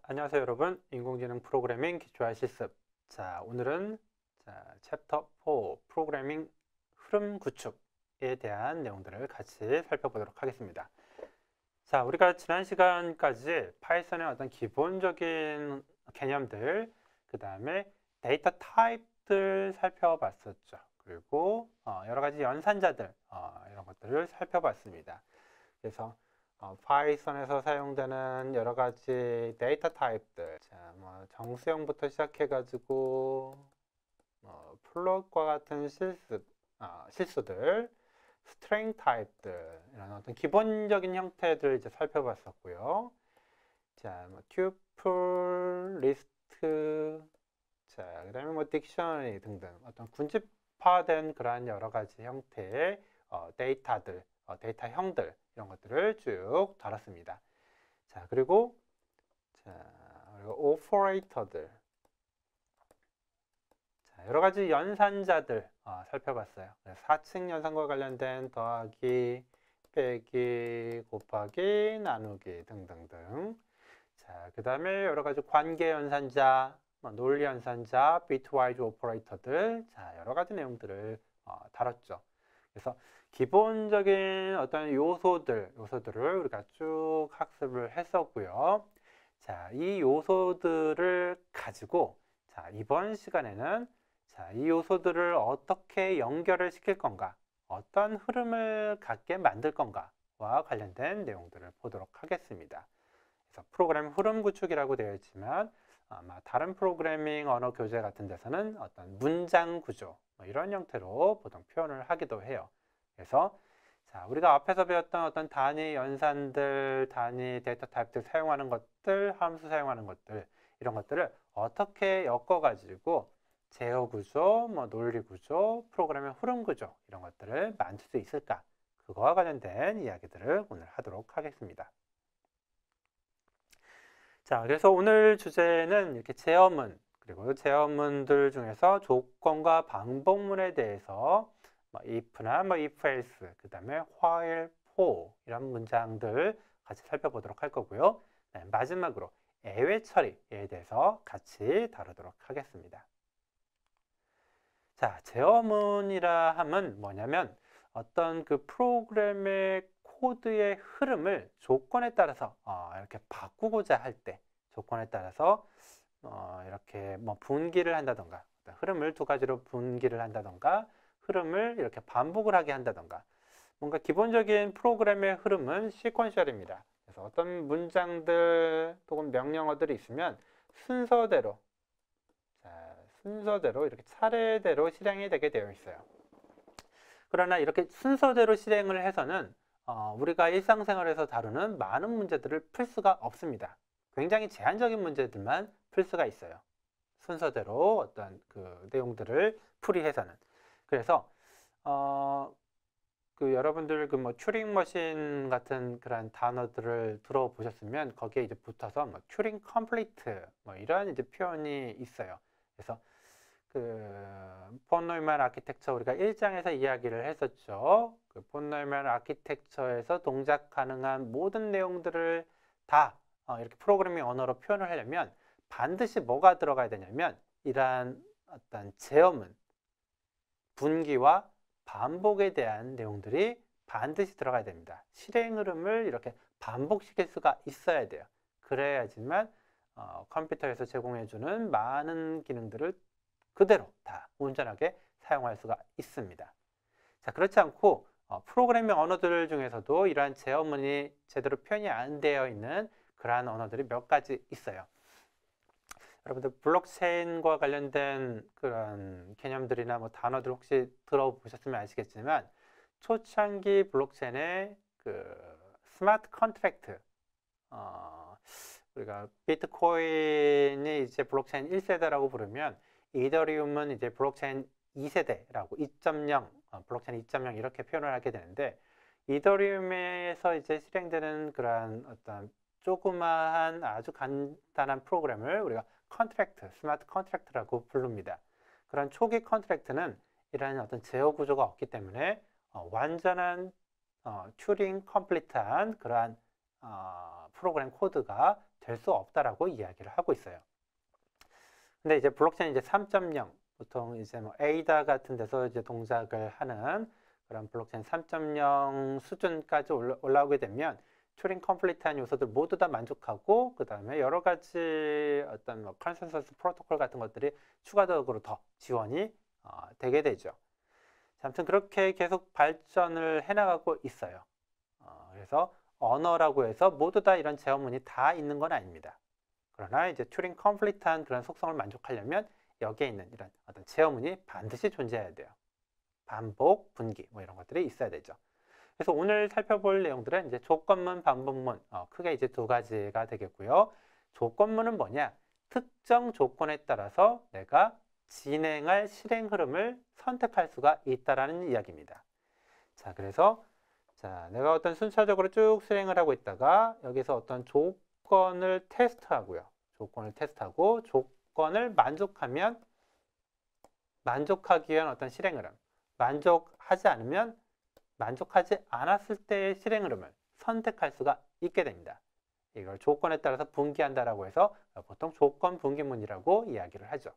안녕하세요 여러분, 인공지능 프로그래밍 기초화 실습. 자, 오늘은 챕터 4 프로그래밍 흐름 구축에 대한 내용들을 같이 살펴보도록 하겠습니다. 자, 우리가 지난 시간까지 파이썬의 어떤 기본적인 개념들, 그 다음에 데이터 타입들 살펴봤었죠. 그리고 여러 가지 연산자들, 이런 것들을 살펴봤습니다. 그래서 파이썬에서 사용되는 여러 가지 데이터 타입들, 자, 정수형부터 시작해가지고 플롯과 같은 실수들, 스트링 타입들, 이런 어떤 기본적인 형태들 이제 살펴봤었고요. 자, 튜플, 리스트, 자, 그다음에 딕셔너리 등등 어떤 군집화된 그러한 여러 가지 형태의 데이터들, 데이터형들 이런 것들을 쭉 다뤘습니다. 자, 그리고 오퍼레이터들, 자, 여러 가지 연산자들 살펴봤어요. 4층 연산과 관련된 더하기, 빼기, 곱하기, 나누기 등등등. 자, 그 다음에 여러 가지 관계 연산자, 논리 연산자, 비트와이즈 오퍼레이터들, 자, 여러 가지 내용들을 다뤘죠. 그래서 기본적인 어떤 요소들을 우리가 쭉 학습을 했었고요. 자, 이 요소들을 가지고 자, 이번 시간에는 자, 이 요소들을 어떻게 연결을 시킬 건가, 어떤 흐름을 갖게 만들 건가와 관련된 내용들을 보도록 하겠습니다. 그래서 프로그램 흐름 구축이라고 되어 있지만 아마 다른 프로그래밍 언어 교재 같은 데서는 어떤 문장 구조 이런 형태로 보통 표현을 하기도 해요. 그래서 자, 우리가 앞에서 배웠던 어떤 단위 연산들, 단위 데이터 타입들 사용하는 것들, 함수 사용하는 것들, 이런 것들을 어떻게 엮어가지고 제어 구조, 논리 구조, 프로그램의 흐름 구조 이런 것들을 만들 수 있을까? 그거와 관련된 이야기들을 오늘 하도록 하겠습니다. 자, 그래서 오늘 주제는 이렇게 제어문, 그리고 제어문들 중에서 조건과 반복문에 대해서 if나 if else, 그 다음에 while, for 이런 문장들 같이 살펴보도록 할 거고요. 네, 마지막으로 예외 처리에 대해서 같이 다루도록 하겠습니다. 자, 제어문이라 함은 뭐냐면 어떤 그 프로그램의 코드의 흐름을 조건에 따라서 이렇게 바꾸고자 할 때, 조건에 따라서 이렇게 분기를 한다던가, 흐름을 두 가지로 분기를 한다던가, 흐름을 이렇게 반복을 하게 한다던가, 뭔가 기본적인 프로그램의 흐름은 시퀀셜입니다. 그래서 어떤 문장들 혹은 명령어들이 있으면 순서대로 이렇게 차례대로 실행이 되게 되어 있어요. 그러나 이렇게 순서대로 실행을 해서는 우리가 일상생활에서 다루는 많은 문제들을 풀 수가 없습니다. 굉장히 제한적인 문제들만 풀 수가 있어요. 순서대로 어떤 그 내용들을 풀이해서는. 그래서 여러분들 튜링 머신 같은 그런 단어들을 들어보셨으면 거기에 이제 붙어서 튜링 컴플리트 이런 이제 표현이 있어요. 그래서 폰 노이만 아키텍처 우리가 1장에서 이야기를 했었죠. 폰 노이만 아키텍처에서 동작 가능한 모든 내용들을 다 이렇게 프로그래밍 언어로 표현을 하려면 반드시 뭐가 들어가야 되냐면 이러한 어떤 제어문, 분기와 반복에 대한 내용들이 반드시 들어가야 됩니다. 실행 흐름을 이렇게 반복시킬 수가 있어야 돼요. 그래야지만 컴퓨터에서 제공해주는 많은 기능들을 그대로 다 온전하게 사용할 수가 있습니다. 자, 그렇지 않고 프로그래밍 언어들 중에서도 이러한 제어문이 제대로 표현이 안 되어 있는 그러한 언어들이 몇 가지 있어요. 여러분들 블록체인과 관련된 그런 개념들이나 단어들 혹시 들어보셨으면 아시겠지만 초창기 블록체인의 스마트 컨트랙트, 우리가 비트코인이 이제 블록체인 1세대라고 부르면 이더리움은 이제 블록체인 2세대라고 2.0, 블록체인 2.0 이렇게 표현을 하게 되는데 이더리움에서 이제 실행되는 그러한 어떤 조그마한 아주 간단한 프로그램을 우리가 컨트랙트, 스마트 컨트랙트라고 부릅니다. 그런 초기 컨트랙트는 이라는 어떤 제어 구조가 없기 때문에 완전한 튜링 컴플리트한 그러한 프로그램 코드가 될 수 없다라고 이야기를 하고 있어요. 근데 이제 블록체인 이제 3.0 보통 이제 뭐 에이다 같은 데서 이제 동작을 하는 그런 블록체인 3.0 수준까지 올라오게 되면 튜링 컴플리트한 요소들 모두 다 만족하고 그 다음에 여러 가지 어떤 뭐 컨센서스 프로토콜 같은 것들이 추가적으로 더 지원이 되게 되죠. 아무튼 그렇게 계속 발전을 해나가고 있어요. 그래서 언어라고 해서 모두 다 이런 제어문이 다 있는 건 아닙니다. 그러나 이제 튜링 컴플리트한 그런 속성을 만족하려면 여기에 있는 이런 어떤 제어문이 반드시 존재해야 돼요. 반복, 분기 뭐 이런 것들이 있어야 되죠. 그래서 오늘 살펴볼 내용들은 이제 조건문, 반복문 크게 이제 두 가지가 되겠고요. 조건문은 뭐냐? 특정 조건에 따라서 내가 진행할 실행 흐름을 선택할 수가 있다라는 이야기입니다. 자, 그래서 내가 어떤 순차적으로 쭉 실행을 하고 있다가 여기서 어떤 조건을 테스트하고요. 조건을 테스트하고 조건을 만족하면 만족하기 위한 어떤 실행 흐름, 만족하지 않으면 만족하지 않았을 때의 실행 흐름을 선택할 수가 있게 됩니다. 이걸 조건에 따라서 분기한다라고 해서 보통 조건 분기문이라고 이야기를 하죠.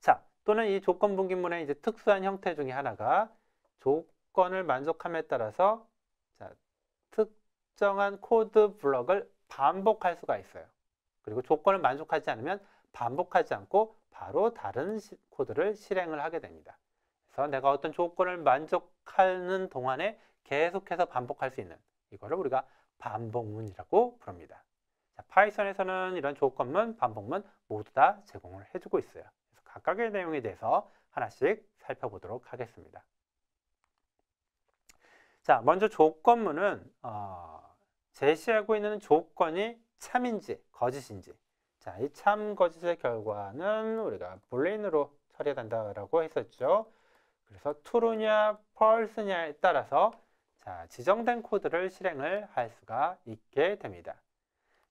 자, 또는 이 조건 분기문의 이제 특수한 형태 중에 하나가 조건을 만족함에 따라서 특정한 코드 블럭을 반복할 수가 있어요. 그리고 조건을 만족하지 않으면 반복하지 않고 바로 다른 코드를 실행을 하게 됩니다. 그래서 내가 어떤 조건을 만족하는 동안에 계속해서 반복할 수 있는 이거를 우리가 반복문이라고 부릅니다. 자, 파이썬에서는 이런 조건문, 반복문 모두 다 제공을 해주고 있어요. 그래서 각각의 내용에 대해서 하나씩 살펴보도록 하겠습니다. 자, 먼저 조건문은 제시하고 있는 조건이 참인지 거짓인지, 자, 이 참 거짓의 결과는 우리가 불리인으로 처리한다라고 했었죠. 그래서 true냐 false냐에 따라서 지정된 코드를 실행을 할 수가 있게 됩니다.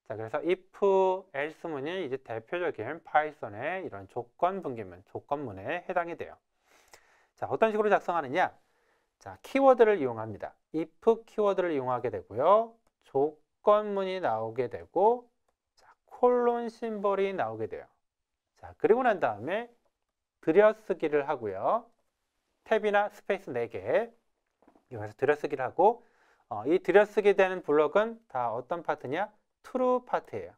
자, 그래서 if, else문이 이제 대표적인 파이썬의 이런 조건 분기문, 조건문에 해당이 돼요. 자, 어떤 식으로 작성하느냐? 자, 키워드를 이용합니다. if 키워드를 이용하게 되고요. 조건문이 나오게 되고, 콜론 심볼이 나오게 돼요. 자, 그리고 난 다음에 들여쓰기를 하고요. 탭이나 스페이스 4개 이용해서 들여쓰기를 하고 이 들여쓰기 되는 블록은 다 어떤 파트냐? true 파트예요.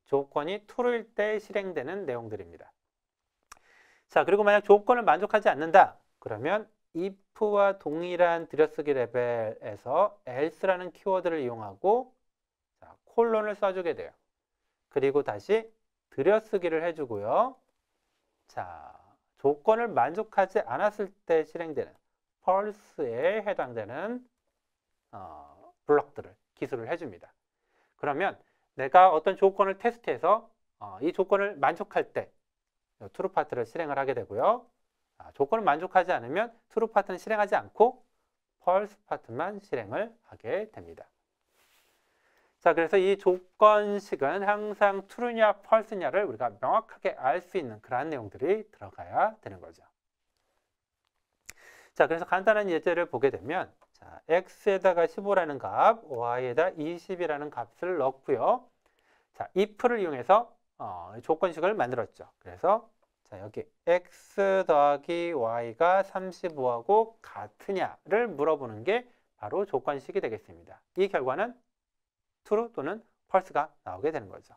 조건이 true일 때 실행되는 내용들입니다. 자, 그리고 만약 조건을 만족하지 않는다. 그러면 if와 동일한 들여쓰기 레벨에서 else라는 키워드를 이용하고 콜론을 써주게 돼요. 그리고 다시 들여쓰기를 해주고요. 자, 조건을 만족하지 않았을 때 실행되는 false에 해당되는 블록들을 기술을 해줍니다. 그러면 내가 어떤 조건을 테스트해서 이 조건을 만족할 때 true 파트를 실행을 하게 되고요. 조건을 만족하지 않으면 true 파트는 실행하지 않고 false 파트만 실행을 하게 됩니다. 자, 그래서 이 조건식은 항상 true냐 false냐를 우리가 명확하게 알 수 있는 그러한 내용들이 들어가야 되는 거죠. 자, 그래서 간단한 예제를 보게 되면 x에다가 15라는 값, y에다 20이라는 값을 넣고요. 자, if를 이용해서 조건식을 만들었죠. 그래서 여기 x 더하기 y가 35하고 같으냐를 물어보는 게 바로 조건식이 되겠습니다. 이 결과는 true 또는 false가 나오게 되는 거죠.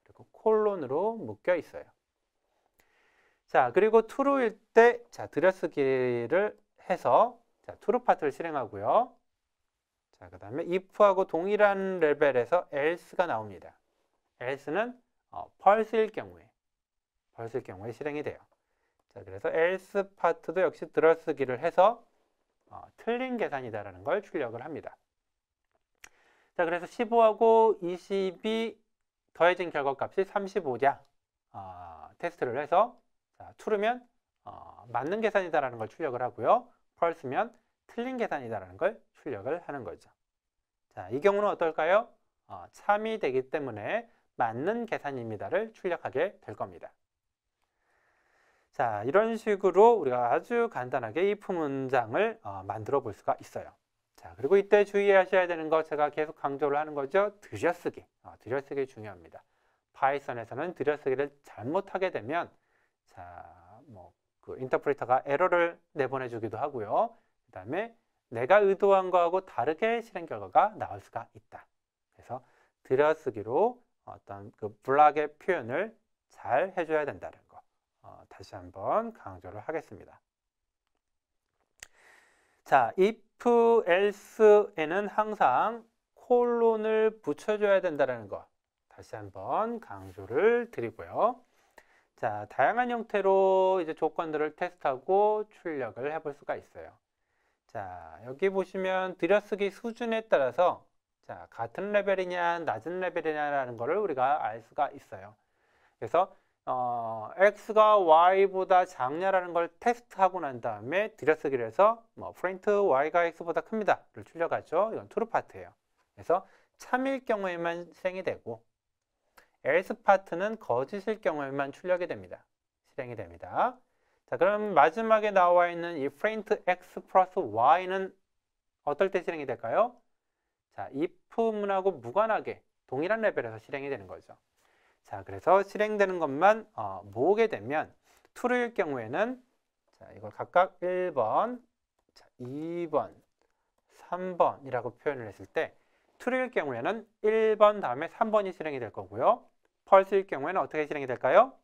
그리고 콜론으로 묶여 있어요. 자, 그리고 true일 때 들여쓰기를 해서 true 파트를 실행하고요. 자, 그 다음에 if하고 동일한 레벨에서 else가 나옵니다. else는 false일 경우에 실행이 돼요. 자, 그래서 else 파트도 역시 들여쓰기를 해서 틀린 계산이다라는 걸 출력을 합니다. 자, 그래서 15하고 20이 더해진 결과값이 35냐 테스트를 해서 true면 맞는 계산이다라는 걸 출력을 하고요. false면 틀린 계산이다라는 걸 출력을 하는 거죠. 자, 이 경우는 어떨까요? 참이 되기 때문에 맞는 계산입니다를 출력하게 될 겁니다. 자, 이런 식으로 우리가 아주 간단하게 if 문장을 만들어 볼 수가 있어요. 자, 그리고 이때 주의하셔야 되는 거 제가 계속 강조를 하는 거죠. 들여쓰기. 들여쓰기 중요합니다. 파이썬에서는 들여쓰기를 잘못하게 되면 자, 그 인터프리터가 에러를 내보내 주기도 하고요. 그다음에 내가 의도한 거하고 다르게 실행 결과가 나올 수가 있다. 그래서 들여쓰기로 어떤 그 블락의 표현을 잘 해줘야 된다는 거 다시 한번 강조를 하겠습니다. 자, if, else에는 항상 콜론을 붙여줘야 된다는 거 다시 한번 강조를 드리고요. 자, 다양한 형태로 이제 조건들을 테스트하고 출력을 해볼 수가 있어요. 자, 여기 보시면 들여쓰기 수준에 따라서 자, 같은 레벨이냐 낮은 레벨이냐라는 것을 우리가 알 수가 있어요. 그래서 x가 y보다 작냐라는 걸 테스트하고 난 다음에 들여쓰기를 해서 프린트 y가 x보다 큽니다를 출력하죠. 이건 true 파트예요. 그래서 참일 경우에만 실행이 되고 else 파트는 거짓일 경우에만 출력이 됩니다. 실행이 됩니다. 자, 그럼 마지막에 나와 있는 이 print x 플러스 y는 어떨 때 실행이 될까요? 자, if 문하고 무관하게 동일한 레벨에서 실행이 되는 거죠. 자, 그래서 실행되는 것만 모으게 되면 true일 경우에는 자, 이걸 각각 1번, 자, 2번, 3번이라고 표현을 했을 때 true일 경우에는 1번 다음에 3번이 실행이 될 거고요. false일 경우에는 어떻게 실행이 될까요?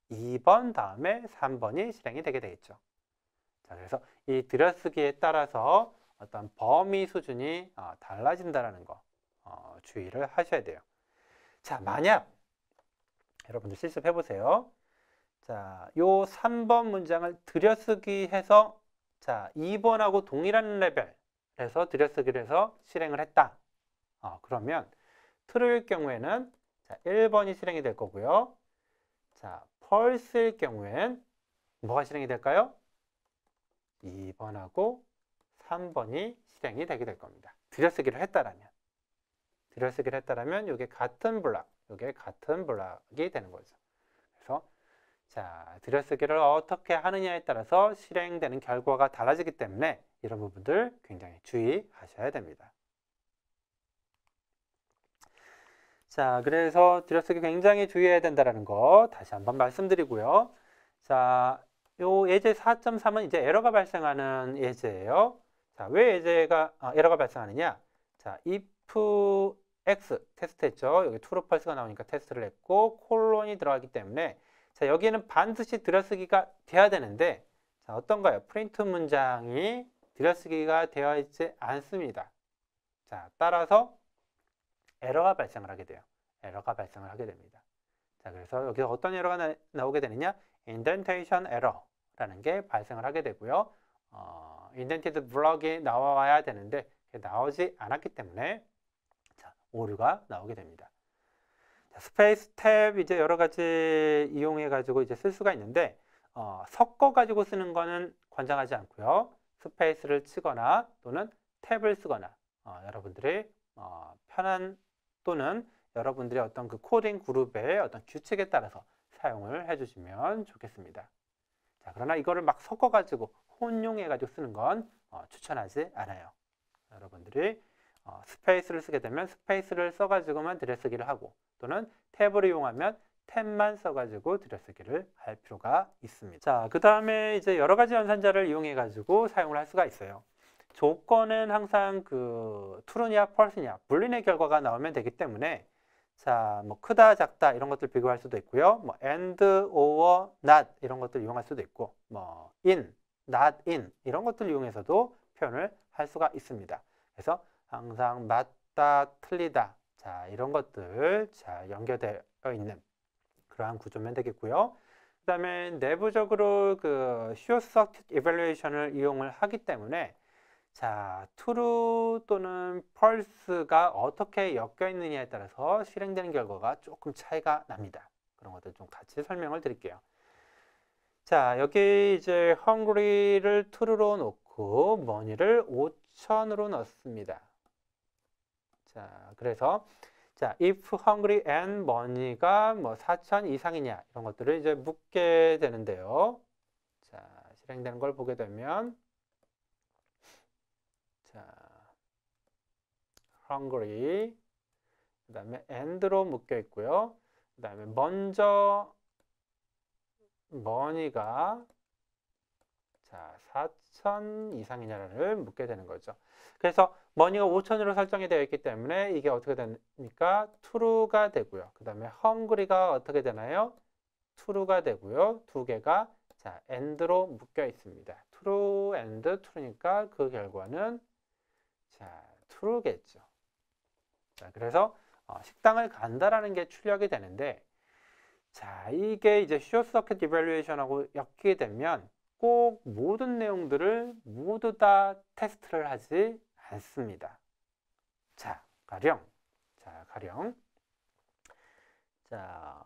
2번 다음에 3번이 실행이 되게 되겠죠. 자, 그래서 이 들여쓰기에 따라서 어떤 범위 수준이 달라진다는 거 주의를 하셔야 돼요. 자, 만약 여러분들 실습해 보세요. 자, 요 3번 문장을 들여쓰기 해서 자, 2번하고 동일한 레벨에서 들여쓰기를 해서 실행을 했다. 그러면 true일 경우에는 자, 1번이 실행이 될 거고요. 자, false일 경우엔 뭐가 실행이 될까요? 2번하고 3번이 실행이 되게 될 겁니다. 들여쓰기를 했다라면. 들여쓰기를 했다라면 이게 같은 블락, 이게 같은 블락이 되는 거죠. 그래서 자, 들여쓰기를 어떻게 하느냐에 따라서 실행되는 결과가 달라지기 때문에 이런 부분들 굉장히 주의하셔야 됩니다. 자, 그래서 들여쓰기 굉장히 주의해야 된다는 거 다시 한번 말씀드리고요. 자, 요 예제 4.3은 이제 에러가 발생하는 예제예요. 자, 왜 예제가 에러가 발생하느냐? 자, if x 테스트했죠. 여기 true false가 나오니까 테스트를 했고 콜론이 들어가기 때문에 자, 여기에는 반드시 들여쓰기가 돼야 되는데 자, 어떤가요? 프린트 문장이 들여쓰기가 되어 있지 않습니다. 자, 따라서 에러가 발생을 하게 돼요. 에러가 발생을 하게 됩니다. 자, 그래서 여기서 어떤 에러가 나오게 되느냐? indentation error라는 게 발생을 하게 되고요. indented block이 나와야 되는데 나오지 않았기 때문에 자, 오류가 나오게 됩니다. 자, 스페이스 탭 이제 여러 가지 이용해 가지고 이제 쓸 수가 있는데 섞어 가지고 쓰는 거는 권장하지 않고요. 스페이스를 치거나 또는 탭을 쓰거나 여러분들의 편한 또는 여러분들의 어떤 그 코딩 그룹의 어떤 규칙에 따라서 사용을 해주시면 좋겠습니다. 자, 그러나 이거를 막 섞어가지고 혼용해가지고 쓰는 건 추천하지 않아요. 여러분들이 스페이스를 쓰게 되면 스페이스를 써가지고만 들여쓰기를 하고 또는 탭을 이용하면 탭만 써가지고 들여쓰기를 할 필요가 있습니다. 자, 그 다음에 이제 여러 가지 연산자를 이용해가지고 사용을 할 수가 있어요. 조건은 항상 그 true냐 false냐 불린의 결과가 나오면 되기 때문에 자, 뭐 크다 작다 이런 것들 비교할 수도 있고요. 뭐 and, or, not 이런 것들 이용할 수도 있고 뭐 in, not in 이런 것들 이용해서도 표현을 할 수가 있습니다. 그래서 항상 맞다, 틀리다 자, 이런 것들 자, 연결되어 있는 그러한 구조면 되겠고요. 그 다음에 내부적으로 그 Short Circuit Evaluation을 이용을 하기 때문에 자, true 또는 false가 어떻게 엮여 있느냐에 따라서 실행되는 결과가 조금 차이가 납니다. 그런 것들 좀 같이 설명을 드릴게요. 자, 여기 이제 hungry를 true로 놓고 money를 5,000으로 넣습니다. 자, 그래서 자, if hungry and money가 뭐 4,000 이상이냐 이런 것들을 이제 묻게 되는데요. 실행되는 걸 보게 되면 자, Hungary 그 다음에 and로 묶여 있고요. 그 다음에 먼저 money가 자, 4,000 이상이냐를 묻게 되는 거죠. 그래서 money가 5,000으로 설정이 되어 있기 때문에 이게 어떻게 됩니까? true가 되고요. 그 다음에 hungary가 어떻게 되나요? true가 되고요. 두 개가 자, and로 묶여 있습니다. true and true니까 그 결과는 자, true겠죠. 자, 그래서 식당을 간다라는 게 출력이 되는데 자, 이게 이제 short circuit evaluation하고 엮이게 되면 꼭 모든 내용들을 모두 다 테스트를 하지 않습니다. 자, 가령 자,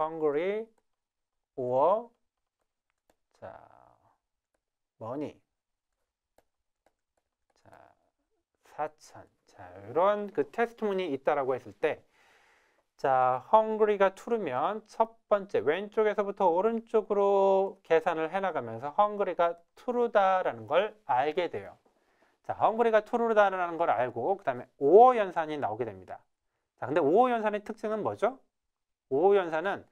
Hungary or 자, money 자, 4,000 자, 이런 그 테스트문이 있다라고 했을 때 자, 헝그리가 true면 첫 번째 왼쪽에서부터 오른쪽으로 계산을 해나가면서 헝그리가 true다라는 걸 알게 돼요. 자, 헝그리가 true다라는 걸 알고 그 다음에 오어 연산이 나오게 됩니다. 자, 근데 오어 연산의 특징은 뭐죠? 오어 연산은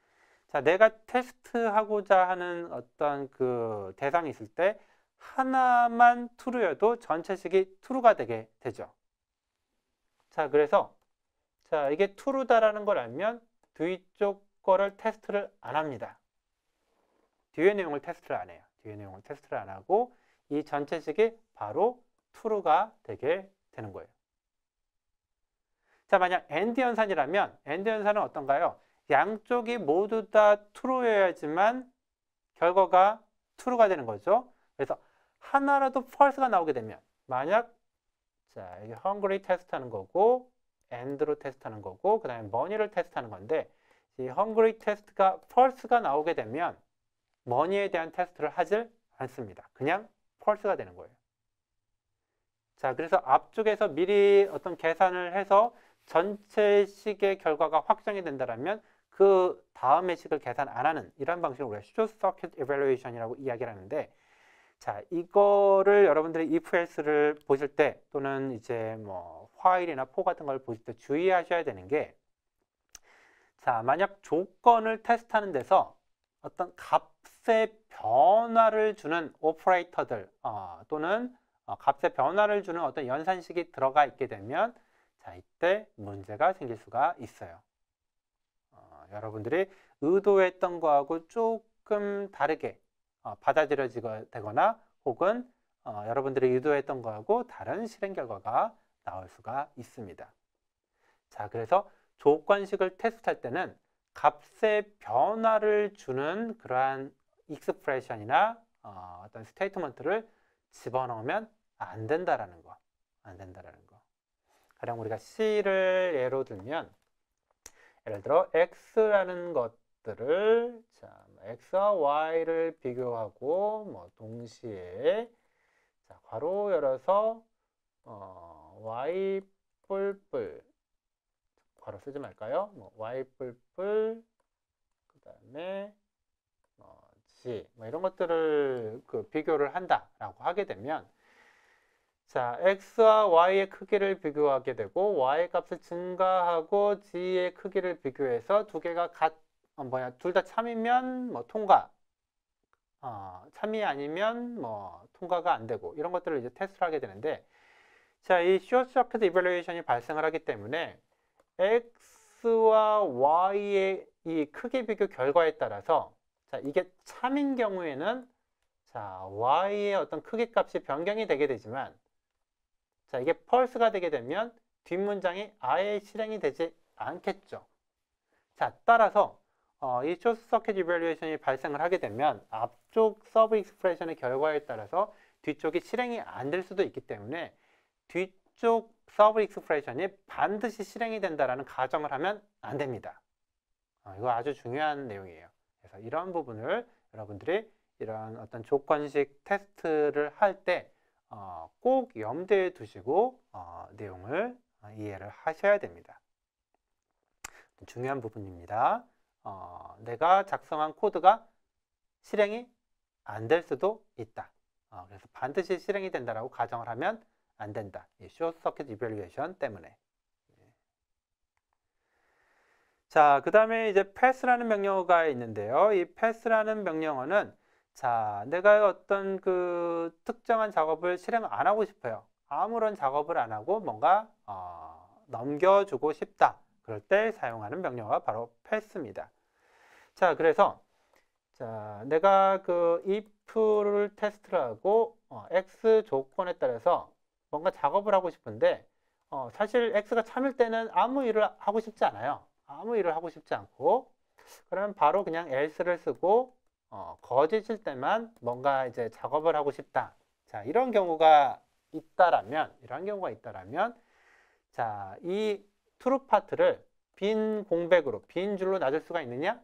자, 내가 테스트하고자 하는 어떤 그 대상이 있을 때 하나만 true여도 전체식이 true가 되게 되죠. 자, 그래서 자, 이게 true다라는 걸 알면 뒤쪽 거를 테스트를 안 합니다. 뒤의 내용을 테스트를 안 해요. 뒤의 내용을 테스트를 안 하고 이 전체식이 바로 true가 되게 되는 거예요. 자, 만약 AND 연산이라면 AND 연산은 어떤가요? 양쪽이 모두 다 true여야지만 결과가 true가 되는 거죠. 그래서 하나라도 false가 나오게 되면 만약 자, 이게 Hungary 테스트하는 거고 and로 테스트하는 거고 그 다음에 money를 테스트하는 건데 이 Hungary 테스트가 false가 나오게 되면 money에 대한 테스트를 하질 않습니다. 그냥 false가 되는 거예요. 자, 그래서 앞쪽에서 미리 어떤 계산을 해서 전체 식의 결과가 확정이 된다면 그 다음의 식을 계산 안 하는 이런 방식을 우리가 short circuit evaluation이라고 이야기를 하는데 자, 이거를 여러분들이 if else를 보실 때 또는 이제 뭐 while이나 for 같은 걸 보실 때 주의하셔야 되는 게 자, 만약 조건을 테스트하는 데서 어떤 값의 변화를 주는 오퍼레이터들 또는 값의 변화를 주는 어떤 연산식이 들어가 있게 되면 자, 이때 문제가 생길 수가 있어요. 여러분들이 의도했던 거하고 조금 다르게 받아들여지거나 혹은 여러분들이 의도했던 거하고 다른 실행 결과가 나올 수가 있습니다. 자, 그래서 조건식을 테스트할 때는 값의 변화를 주는 그러한 익스프레션이나 어떤 스테이트먼트를 집어넣으면 안 된다라는 거. 안 된다라는 거. 가령 우리가 C를 예로 들면 예를 들어 X라는 것들을 자, X와 Y를 비교하고 뭐 동시에 자, 괄호 열어서 Y 뿔뿔 괄호 쓰지 말까요? 뭐 Y 뿔뿔 그 다음에 G 뭐 이런 것들을 그 비교를 한다라고 하게 되면 자, X와 Y의 크기를 비교하게 되고 Y 값을 증가하고 G의 크기를 비교해서 두 개가 둘 다 참이면 뭐 통과 참이 아니면 뭐 통과가 안 되고 이런 것들을 이제 테스트를 하게 되는데 자, 이 short circuit evaluation이 발생을 하기 때문에 X와 Y의 이 크기 비교 결과에 따라서 자, 이게 참인 경우에는 자, Y의 어떤 크기 값이 변경이 되게 되지만 자, 이게 false가 되게 되면 뒷문장이 아예 실행이 되지 않겠죠. 자, 따라서 이 short circuit evaluation이 발생을 하게 되면 앞쪽 서브 익스프레션의 결과에 따라서 뒤쪽이 실행이 안 될 수도 있기 때문에 뒤쪽 서브 익스프레션이 반드시 실행이 된다라는 가정을 하면 안 됩니다. 이거 아주 중요한 내용이에요. 그래서 이런 부분을 여러분들이 이런 어떤 조건식 테스트를 할 때 꼭 염두에 두시고 내용을 이해를 하셔야 됩니다. 중요한 부분입니다. 내가 작성한 코드가 실행이 안 될 수도 있다. 그래서 반드시 실행이 된다라고 가정을 하면 안 된다. 이 short circuit evaluation 때문에. 자, 그 다음에 이제 pass라는 명령어가 있는데요. 이 pass라는 명령어는 자, 내가 어떤 그 특정한 작업을 실행 안 하고 싶어요. 아무런 작업을 안 하고 뭔가 넘겨주고 싶다. 그럴 때 사용하는 명령어가 바로 pass입니다. 자, 그래서 자, 내가 그 if를 테스트를 하고 x 조건에 따라서 뭔가 작업을 하고 싶은데 사실 x가 참일 때는 아무 일을 하고 싶지 않아요. 아무 일을 하고 싶지 않고 그러면 바로 그냥 else를 쓰고 거짓일 때만 뭔가 이제 작업을 하고 싶다. 자, 이런 경우가 있다라면 자, 이 true 파트를 빈 공백으로 빈 줄로 놔둘 수가 있느냐?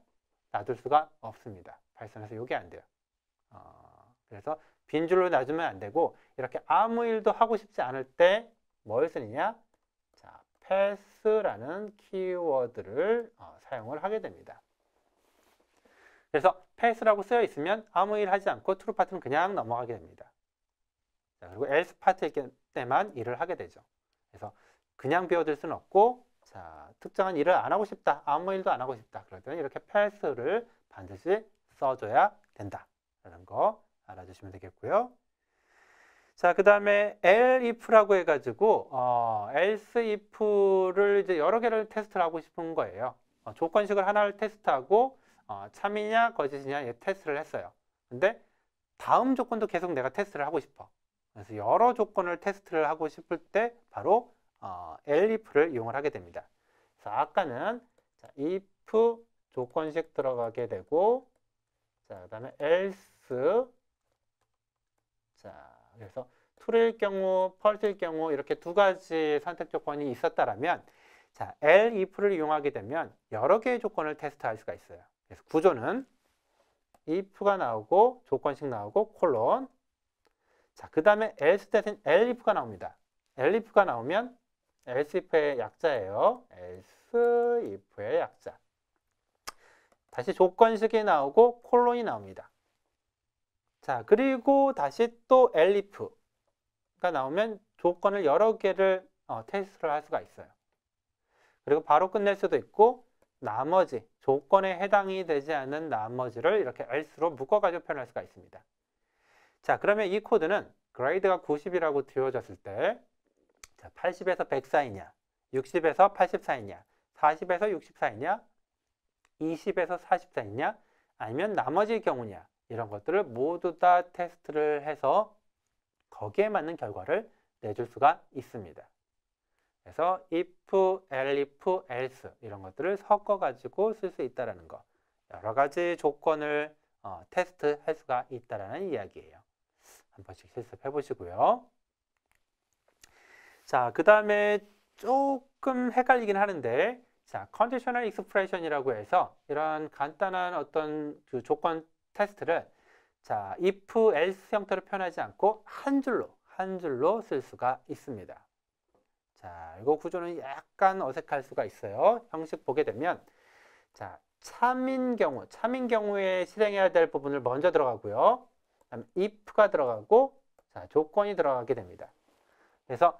놔둘 수가 없습니다. 파이썬에서 이게 안 돼요. 그래서 빈 줄로 놔두면 안 되고 이렇게 아무 일도 하고 싶지 않을 때 뭘 쓰느냐? 자, pass라는 키워드를 사용을 하게 됩니다. 그래서 pass라고 쓰여 있으면 아무 일 하지 않고 true 파트는 그냥 넘어가게 됩니다. 자, 그리고 else 파트일 때만 일을 하게 되죠. 그래서 그냥 비워둘 수는 없고 자, 특정한 일을 안 하고 싶다. 아무 일도 안 하고 싶다. 그럴 때는 이렇게 pass를 반드시 써줘야 된다. 라는 거 알아주시면 되겠고요. 자, 그 다음에 elif라고 해가지고 else if를 이제 여러 개를 테스트를 하고 싶은 거예요. 조건식을 하나를 테스트하고 참이냐 거짓이냐 테스트를 했어요. 근데 다음 조건도 계속 내가 테스트를 하고 싶어. 그래서 여러 조건을 테스트를 하고 싶을 때 바로 elif를 이용을 하게 됩니다. 그래서 아까는 자, if 조건식 들어가게 되고 자, 그 다음에 else 자, 그래서 true일 경우, false일 경우 이렇게 두 가지 선택 조건이 있었다라면 자, elif를 이용하게 되면 여러 개의 조건을 테스트할 수가 있어요. 그래서 구조는 if가 나오고 조건식 나오고 콜론 자, 그 다음에 else 대신 elif가 나옵니다. elif가 나오면 else if의 약자예요. else if의 약자. 다시 조건식이 나오고 콜론이 나옵니다. 자, 그리고 다시 또 elif가 나오면 조건을 여러 개를 테스트를 할 수가 있어요. 그리고 바로 끝낼 수도 있고 나머지 조건에 해당이 되지 않는 나머지를 이렇게 else로 묶어가지고 표현할 수가 있습니다. 자, 그러면 이 코드는 그레이드가 90이라고 되어졌을 때 자, 80에서 100 사이냐, 60에서 80 사이냐, 40에서 60 사이냐, 20에서 40 사이냐, 아니면 나머지 경우냐 이런 것들을 모두 다 테스트를 해서 거기에 맞는 결과를 내줄 수가 있습니다. 그래서 if, elif, else 이런 것들을 섞어가지고 쓸 수 있다는 거. 여러 가지 조건을 테스트할 수가 있다는 이야기예요. 한 번씩 실습해 보시고요. 자, 그 다음에 조금 헷갈리긴 하는데 자, conditional expression이라고 해서 이런 간단한 어떤 그 조건 테스트를 자, if, else 형태로 표현하지 않고 한 줄로 쓸 수가 있습니다. 자, 이거 구조는 약간 어색할 수가 있어요. 형식 보게 되면 자, 참인 경우에 실행해야 될 부분을 먼저 들어가고요. 그다음 if가 들어가고 자, 조건이 들어가게 됩니다. 그래서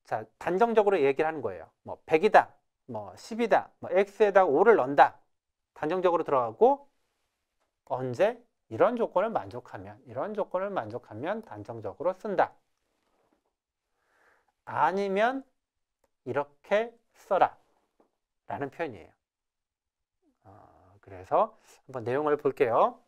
자, 단정적으로 얘기를 하는 거예요. 뭐 100이다. 뭐 10이다. 뭐 x에다가 5를 넣는다. 단정적으로 들어가고 언제 이런 조건을 만족하면 단정적으로 쓴다. 아니면 이렇게 써라 라는 표현이에요. 그래서 한번 내용을 볼게요.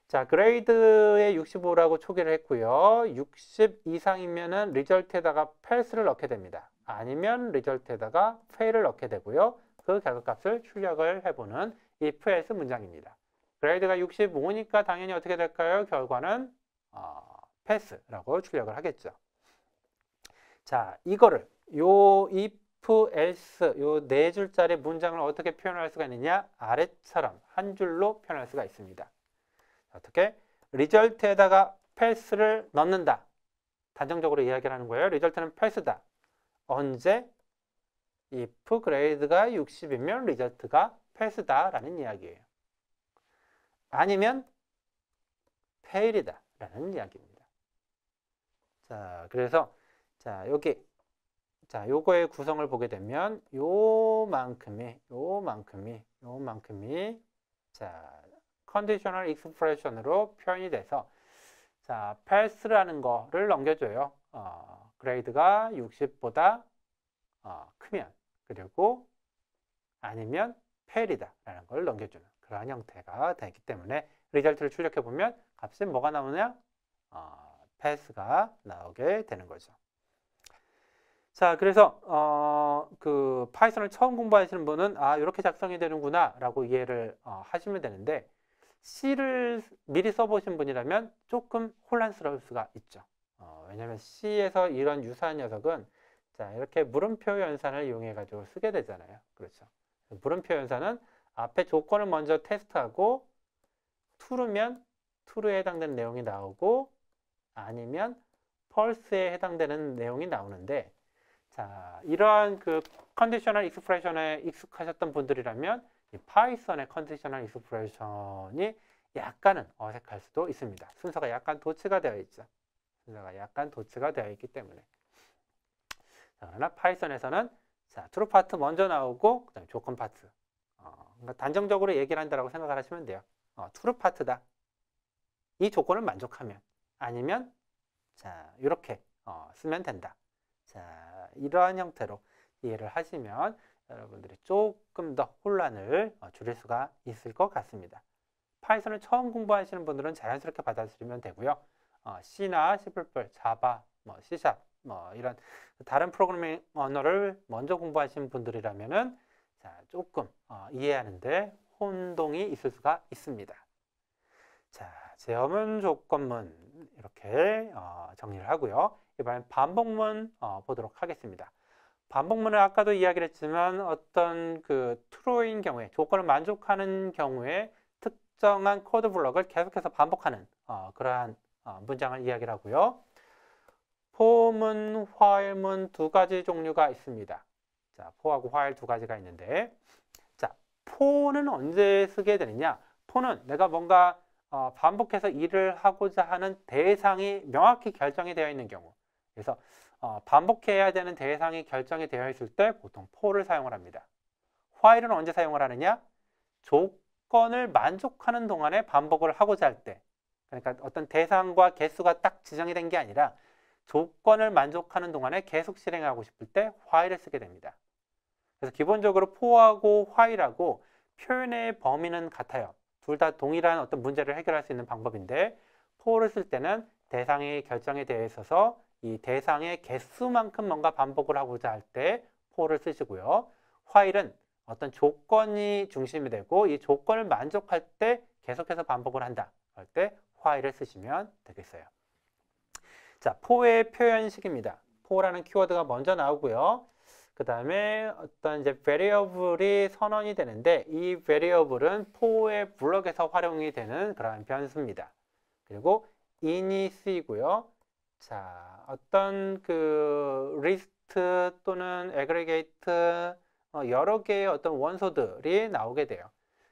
자, 그레이드에 65라고 초기를 했고요. 60 이상이면은 리절트에다가 pass를 넣게 됩니다. 아니면 리절트에다가 fail을 넣게 되고요. 그 결과값을 출력을 해보는 if else 문장입니다. 그레이드가 65니까 당연히 어떻게 될까요? 결과는 pass라고 출력을 하겠죠. 자, 이거를 요 if, else 요 네 줄짜리 문장을 어떻게 표현할 수가 있느냐? 아래처럼 한 줄로 표현할 수가 있습니다. 어떻게? 리절트에다가 pass를 넣는다. 단정적으로 이야기를 하는 거예요. 리절트는 pass다. 언제? if 그레이드가 60이면 리절트가 pass다 라는 이야기예요. 아니면 fail이다 라는 이야기입니다. 자, 그래서 자, 여기 자, 요거의 구성을 보게 되면 요만큼이 자, 컨디셔널 익스프레션으로 표현이 돼서 자, 패스라는 거를 넘겨줘요. 그레이드가 60보다 크면, 그리고 아니면 페일이다 라는 걸 넘겨주는 그러한 형태가 되기 때문에 리절트를 출력해 보면 값이 뭐가 나오냐? 패스가 나오게 되는 거죠. 자, 그래서 그 파이썬을 처음 공부하시는 분은 이렇게 작성이 되는구나 라고 이해를 하시면 되는데, C를 미리 써보신 분이라면 조금 혼란스러울 수가 있죠. 왜냐하면 C에서 이런 유사한 녀석은 자, 이렇게 물음표 연산을 이용해 가지고 쓰게 되잖아요. 그렇죠. 물음표 연산은 앞에 조건을 먼저 테스트하고 true면 true에 해당되는 내용이 나오고, 아니면 false에 해당되는 내용이 나오는데, 자, 이러한 그 컨디셔널 익스프레션에 익숙하셨던 분들이라면 이 파이썬의 컨디셔널 익스프레션이 약간은 어색할 수도 있습니다. 순서가 약간 도치가 되어 있죠. 순서가 약간 도치가 되어 있기 때문에. 자, 그러나 파이썬에서는 자, true 파트 먼저 나오고 그다음에 조건 파트. 그러니까 단정적으로 얘기를 한다라고 생각을 하시면 돼요. true 파트다. 이 조건을 만족하면, 아니면 자, 이렇게 쓰면 된다. 자, 이러한 형태로 이해를 하시면 여러분들이 조금 더 혼란을 줄일 수가 있을 것 같습니다. 파이썬을 처음 공부하시는 분들은 자연스럽게 받아들이면 되고요. C나 C++, 자바, C#, 이런 다른 프로그래밍 언어를 먼저 공부하신 분들이라면은 자, 조금 이해하는데 혼동이 있을 수가 있습니다. 자, 제어문, 조건문 이렇게 정리를 하고요. 이번엔 반복문 보도록 하겠습니다. 반복문은 아까도 이야기를 했지만 어떤 그 true인 경우에, 조건을 만족하는 경우에 특정한 코드 블럭을 계속해서 반복하는 그러한 문장을 이야기를 하고요. for문, while문 두 가지 종류가 있습니다. 자, for하고 while 두 가지가 있는데, 자, for는 언제 쓰게 되느냐? for는 내가 뭔가 반복해서 일을 하고자 하는 대상이 명확히 결정이 되어 있는 경우, 그래서 반복해야 되는 대상이 결정이 되어 있을 때 보통 for를 사용을 합니다. while은 언제 사용을 하느냐? 조건을 만족하는 동안에 반복을 하고자 할 때, 그러니까 어떤 대상과 개수가 딱 지정이 된 게 아니라 조건을 만족하는 동안에 계속 실행하고 싶을 때 while을 쓰게 됩니다. 그래서 기본적으로 for하고 while하고 표현의 범위는 같아요. 둘 다 동일한 어떤 문제를 해결할 수 있는 방법인데, for를 쓸 때는 대상이 결정이 되어 있어서 이 대상의 개수만큼 뭔가 반복을 하고자 할 때 for를 쓰시고요. while은 어떤 조건이 중심이 되고 이 조건을 만족할 때 계속해서 반복을 한다 할 때 while을 쓰시면 되겠어요. 자, for의 표현식입니다. for라는 키워드가 먼저 나오고요. 그 다음에 어떤 이제 variable이 선언이 되는데, 이 variable은 for의 블럭에서 활용이 되는 그러한 변수입니다. 그리고 in이 쓰이고요. 자, 어떤 그 list 또는 aggregate 여러 개의 어떤 원소들이 나오게 돼요.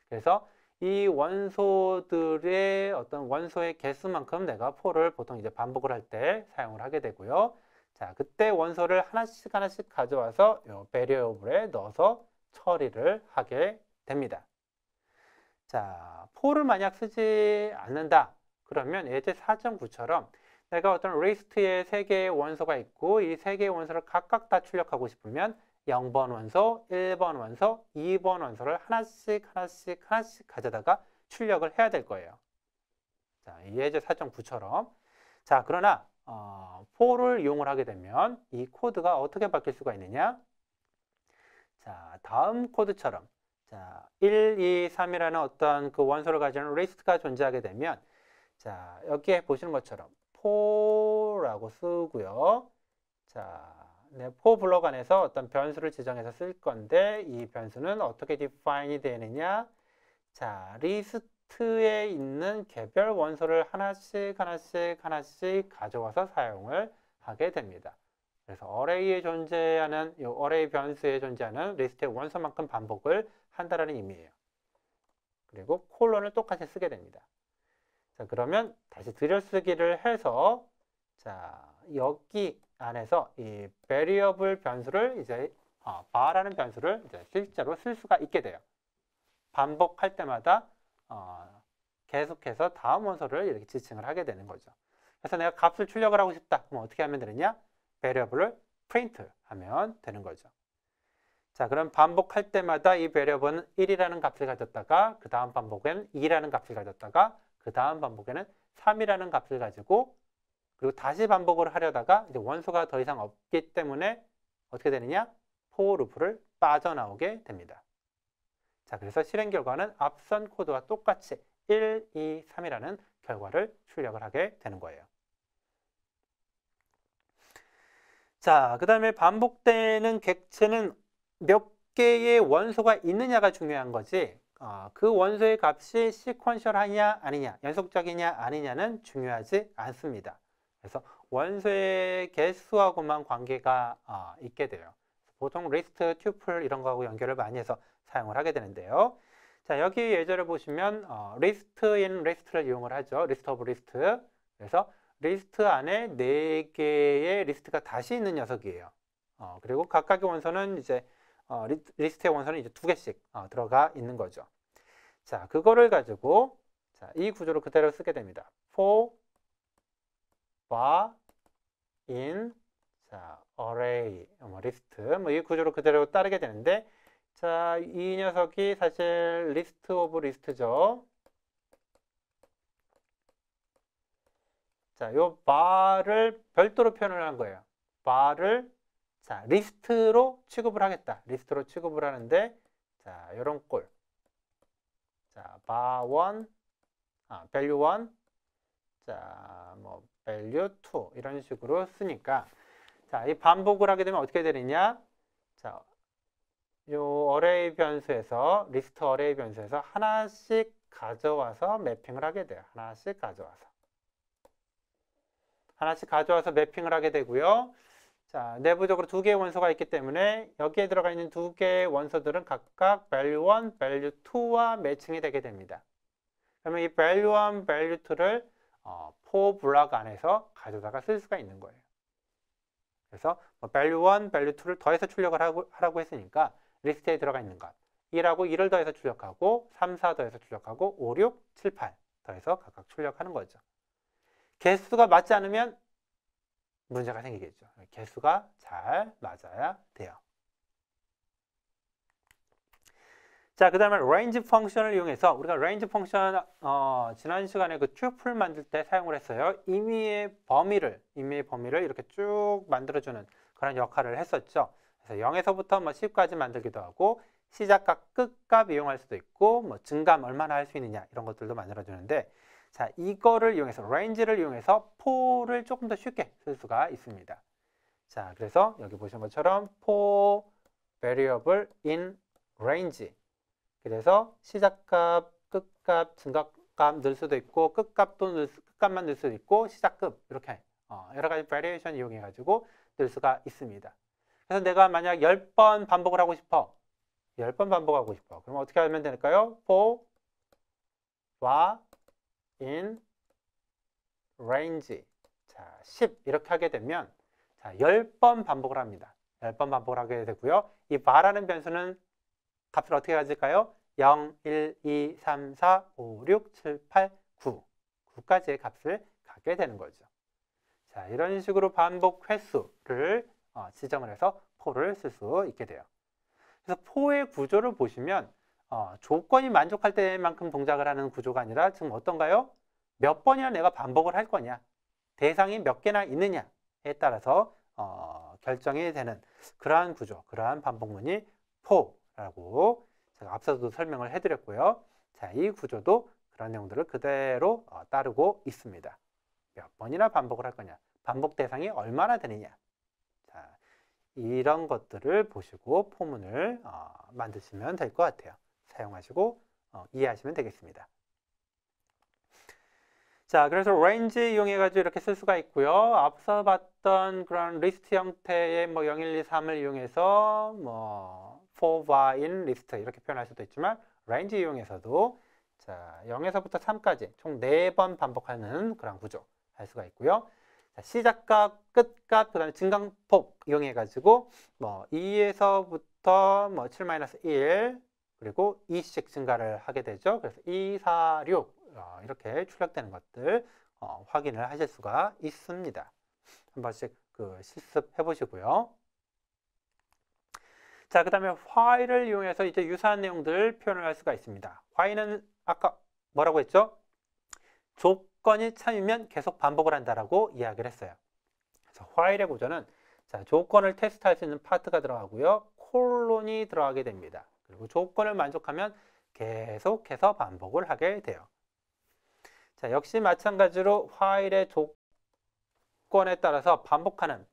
그래서 이 원소들의 어떤 원소의 개수만큼 내가 for를 보통 이제 반복을 할 때 사용을 하게 되고요. 자, 그때 원소를 하나씩 가져와서 이 variable에 넣어서 처리를 하게 됩니다. 자, for를 만약 쓰지 않는다 그러면 예제 4.9처럼 내가 어떤 리스트에 3개의 원소가 있고 이 3개의 원소를 각각 다 출력하고 싶으면 0번 원소, 1번 원소, 2번 원소를 하나씩 가져다가 출력을 해야 될 거예요. 자, 이 예제 4.9처럼. 자, 그러나 for를 이용을 하게 되면 이 코드가 어떻게 바뀔 수가 있느냐? 자, 다음 코드처럼 자, 1, 2, 3이라는 어떤 그 원소를 가지는 리스트가 존재하게 되면 자, 여기에 보시는 것처럼 for라고 쓰고요. 자, 네, for 블록 안에서 어떤 변수를 지정해서 쓸 건데 이 변수는 어떻게 define이 되느냐? 자, 리스트에 있는 개별 원소를 하나씩 가져와서 사용을 하게 됩니다. 그래서 array에 존재하는 이 array 변수에 존재하는 리스트의 원소만큼 반복을 한다는 의미예요. 그리고 콜론을 똑같이 쓰게 됩니다. 자, 그러면 다시 들여쓰기를 해서 자, 여기 안에서 이 variable 변수를 이제 bar라는 변수를 이제 실제로 쓸 수가 있게 돼요. 반복할 때마다 계속해서 다음 원소를 이렇게 지칭을 하게 되는 거죠. 그래서 내가 값을 출력을 하고 싶다. 그럼 어떻게 하면 되느냐? variable을 print 하면 되는 거죠. 자, 그럼 반복할 때마다 이 variable은 1이라는 값을 가졌다가 그 다음 반복에는 2라는 값을 가졌다가 그 다음 반복에는 3이라는 값을 가지고 그리고 다시 반복을 하려다가 이제 원소가 더 이상 없기 때문에 어떻게 되느냐? for loop를 빠져나오게 됩니다. 자, 그래서 실행 결과는 앞선 코드와 똑같이 1, 2, 3이라는 결과를 출력을 하게 되는 거예요. 자, 그 다음에 반복되는 객체는 몇 개의 원소가 있느냐가 중요한 거지 그 원소의 값이 시퀀셜하냐 아니냐, 연속적이냐 아니냐는 중요하지 않습니다. 그래서 원소의 개수하고만 관계가 있게 돼요. 보통 리스트, 튜플 이런 거하고 연결을 많이 해서 사용을 하게 되는데요. 자, 여기 예제를 보시면 리스트인 리스트를 이용을 하죠. 리스트 오브 리스트. 그래서 리스트 안에 4개의 리스트가 다시 있는 녀석이에요. 그리고 각각의 원소는 이제 리스트의 원소는 이제 2개씩 들어가 있는 거죠. 자, 그거를 가지고 자, 이 구조를 그대로 쓰게 됩니다. for var in 자, array 리스트 이 구조를 그대로 따르게 되는데 자, 이 녀석이 사실 리스트 오브 리스트죠. 자, 요 var을 별도로 표현을 한 거예요. var를 자, 리스트로 취급을 하겠다. 리스트로 취급을 하는데 자, 요런 꼴. 자, var1 value1 자, 뭐 value2 이런 식으로 쓰니까 자, 이 반복을 하게 되면 어떻게 되느냐? 자, 요 어레이 변수에서 리스트 어레이 변수에서 하나씩 가져와서 매핑을 하게 돼요. 하나씩 가져와서 매핑을 하게 되고요. 자, 내부적으로 2개의 원소가 있기 때문에 여기에 들어가 있는 2개의 원소들은 각각 value1, value2와 매칭이 되게 됩니다. 그러면 이 value1, value2를 for 블록 안에서 가져다가 쓸 수가 있는 거예요. 그래서 value1, value2를 더해서 출력을 하라고 했으니까 리스트에 들어가 있는 것 1하고 2를 더해서 출력하고 3, 4 더해서 출력하고 5, 6, 7, 8 더해서 각각 출력하는 거죠. 개수가 맞지 않으면 문제가 생기겠죠. 개수가 잘 맞아야 돼요. 자, 그 다음에 range 펑션을 이용해서 우리가 range 펑션 지난 시간에 그 튜플 만들 때 사용을 했어요. 임의의 범위를 이렇게 쭉 만들어주는 그런 역할을 했었죠. 그래서 0에서부터 뭐 10까지 만들기도 하고 시작값, 끝값 이용할 수도 있고 뭐 증감 얼마나 할 수 있느냐 이런 것들도 만들어주는데 자, 이거를 이용해서 range를 이용해서 for를 조금 더 쉽게 쓸 수가 있습니다. 자, 그래서 여기 보신 것처럼 for variable in range 그래서 시작값, 끝값, 증가값 넣을 수도 있고 끝값만 넣을 수도 있고 시작급 이렇게 여러 가지 variation 이용해 가지고 넣을 수가 있습니다. 그래서 내가 만약 10번 반복을 하고 싶어. 10번 반복하고 싶어. 그럼 어떻게 하면 될까요? for var in range 자, 10 이렇게 하게 되면 자, 10번 반복을 합니다. 10번 반복을 하게 되고요. 이 var라는 변수는 값을 어떻게 가질까요? 0, 1, 2, 3, 4, 5, 6, 7, 8, 9 9까지의 값을 갖게 되는 거죠. 자, 이런 식으로 반복 횟수를 지정을 해서 for를 쓸 수 있게 돼요. 그래서 for의 구조를 보시면 조건이 만족할 때만큼 동작을 하는 구조가 아니라 지금 어떤가요? 몇 번이나 내가 반복을 할 거냐 대상이 몇 개나 있느냐에 따라서 결정이 되는 그러한 구조, 그러한 반복문이 for라고 제가 앞서도 설명을 해드렸고요. 자, 이 구조도 그런 내용들을 그대로 따르고 있습니다. 몇 번이나 반복을 할 거냐, 반복 대상이 얼마나 되느냐. 자, 이런 것들을 보시고 포문을 만드시면 될 것 같아요. 사용하시고 이해하시면 되겠습니다. 자, 그래서 range 이용해가지고 이렇게 쓸 수가 있고요. 앞서 봤던 그런 리스트 형태의 뭐 0, 1, 2, 3을 이용해서 뭐 for var in 리스트 이렇게 표현할 수도 있지만 range 이용해서도 자, 0에서부터 3까지 총 4번 반복하는 그런 구조 할 수가 있고요. 자, 시작값, 끝값, 그 다음에 증강폭 이용해가지고 뭐 2에서부터 뭐 7-1 그리고 2씩 증가를 하게 되죠. 그래서 2, 4, 6 이렇게 출력되는 것들 확인을 하실 수가 있습니다. 한 번씩 그 실습해 보시고요. 자, 그 다음에 while을 이용해서 이제 유사한 내용들을 표현을 할 수가 있습니다. while은 아까 뭐라고 했죠? 조건이 참이면 계속 반복을 한다라고 이야기를 했어요. 그래서 while의 구조는 자, 조건을 테스트할 수 있는 파트가 들어가고요. 콜론이 들어가게 됩니다. 그리고 조건을 만족하면 계속해서 반복을 하게 돼요. 자, 역시 마찬가지로 while의 조건에 따라서 반복하는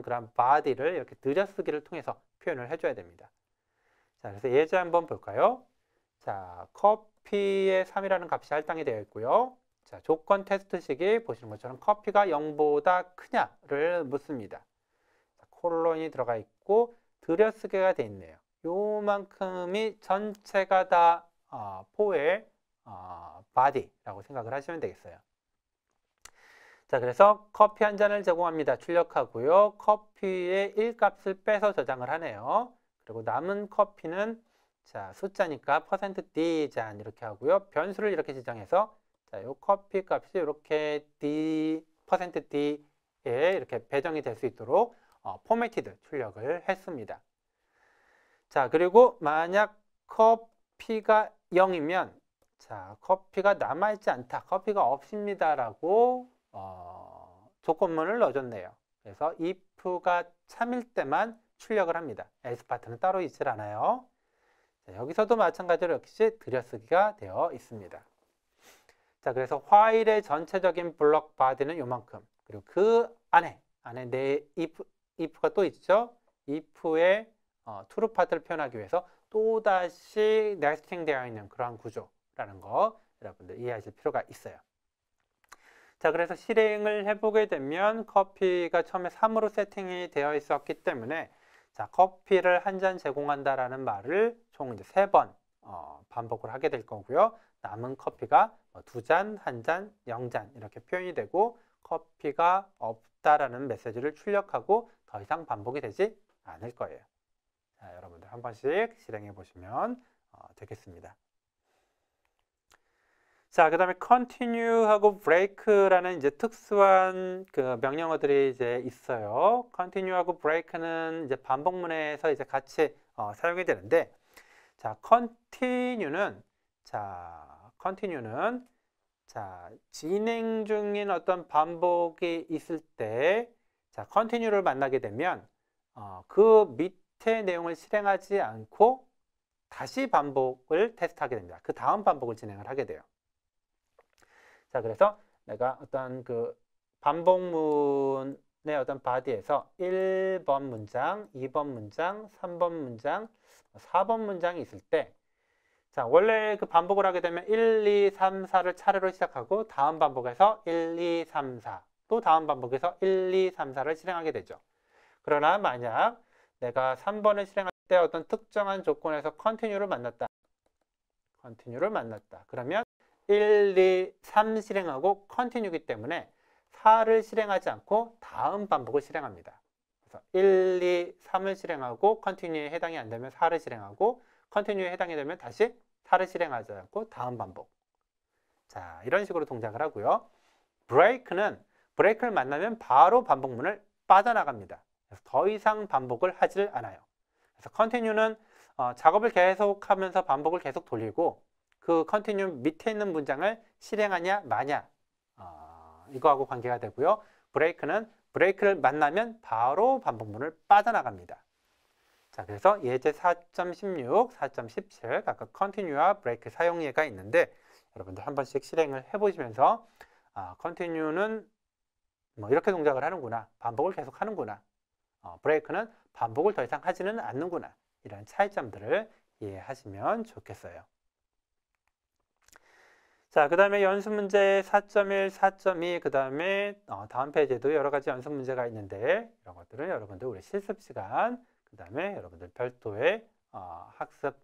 그런 body를 이렇게 들여쓰기를 통해서 표현을 해줘야 됩니다. 자, 그래서 예제 한번 볼까요? 자, 커피의 3이라는 값이 할당이 되어 있고요. 자, 조건 테스트식이 보시는 것처럼 커피가 0보다 크냐를 묻습니다. 자, 콜론이 들어가 있고 들여쓰기가 되어 있네요. 요만큼이 전체가 다 4의 body라고 생각을 하시면 되겠어요. 자, 그래서 커피 한 잔을 제공합니다. 출력하고요. 커피의 1값을 빼서 저장을 하네요. 그리고 남은 커피는 자, 숫자니까 %d 잔 이렇게 하고요. 변수를 이렇게 지정해서 자, 요 커피 값이 이렇게 %d에 이렇게 배정이 될 수 있도록 포매티드 출력을 했습니다. 자, 그리고 만약 커피가 0이면 자, 커피가 남아있지 않다. 커피가 없습니다라고 조건문을 넣어줬네요. 그래서 if가 참일 때만 출력을 합니다. else 파트는 따로 있질 않아요. 자, 여기서도 마찬가지로 역시 들여쓰기가 되어 있습니다. 자, 그래서 while의 전체적인 블록 body는 요만큼. 그리고 그 안에 if가 또 있죠. if의 true 파트를 표현하기 위해서 또다시 nesting 되어 있는 그러한 구조라는 거 여러분들 이해하실 필요가 있어요. 자, 그래서 실행을 해보게 되면 커피가 처음에 3으로 세팅이 되어 있었기 때문에 자, 커피를 한 잔 제공한다라는 말을 총 이제 3번 반복을 하게 될 거고요. 남은 커피가 2잔, 1잔, 0잔 이렇게 표현이 되고 커피가 없다라는 메시지를 출력하고 더 이상 반복이 되지 않을 거예요. 자, 여러분들 한 번씩 실행해 보시면 되겠습니다. 자, 그 다음에 continue하고 break라는 이제 특수한 그 명령어들이 이제 있어요. continue하고 break는 이제 반복문에서 이제 같이 사용이 되는데, 자, continue는 자, 진행 중인 어떤 반복이 있을 때, 자, continue를 만나게 되면 그 밑에 내용을 실행하지 않고 다시 반복을 테스트하게 됩니다. 그 다음 반복을 진행을 하게 돼요. 자, 그래서 내가 어떤 그 반복문의 어떤 바디에서 1번 문장, 2번 문장, 3번 문장, 4번 문장이 있을 때, 자, 원래 그 반복을 하게 되면 1, 2, 3, 4를 차례로 시작하고 다음 반복에서 1, 2, 3, 4, 또 다음 반복에서 1, 2, 3, 4를 실행하게 되죠. 그러나 만약 내가 3번을 실행할 때 어떤 특정한 조건에서 continue를 만났다. 그러면 1, 2, 3 실행하고 continue이기 때문에 4를 실행하지 않고 다음 반복을 실행합니다. 그래서 1, 2, 3을 실행하고 continue에 해당이 안 되면 4를 실행하고 continue에 해당이 되면 다시 4를 실행하지 않고 다음 반복. 자, 이런 식으로 동작을 하고요. break를 만나면 바로 반복문을 빠져나갑니다. 그래서 더 이상 반복을 하질 않아요. 그래서 continue는 작업을 계속하면서 반복을 계속 돌리고 그 continue 밑에 있는 문장을 실행하냐 마냐 이거하고 관계가 되고요. break를 만나면 바로 반복문을 빠져나갑니다. 자, 그래서 예제 4.16, 4.17 각각 continue와 break 사용 예가 있는데 여러분들 한 번씩 실행을 해보시면서 continue는 뭐 이렇게 동작을 하는구나, 반복을 계속 하는구나, break는 반복을 더 이상 하지는 않는구나, 이런 차이점들을 이해하시면 좋겠어요. 자, 그 다음에 연습 문제 4.1, 4.2, 그 다음에 다음 페이지에도 여러 가지 연습 문제가 있는데 이런 것들은 여러분들 우리 실습 시간, 그 다음에 여러분들 별도의 학습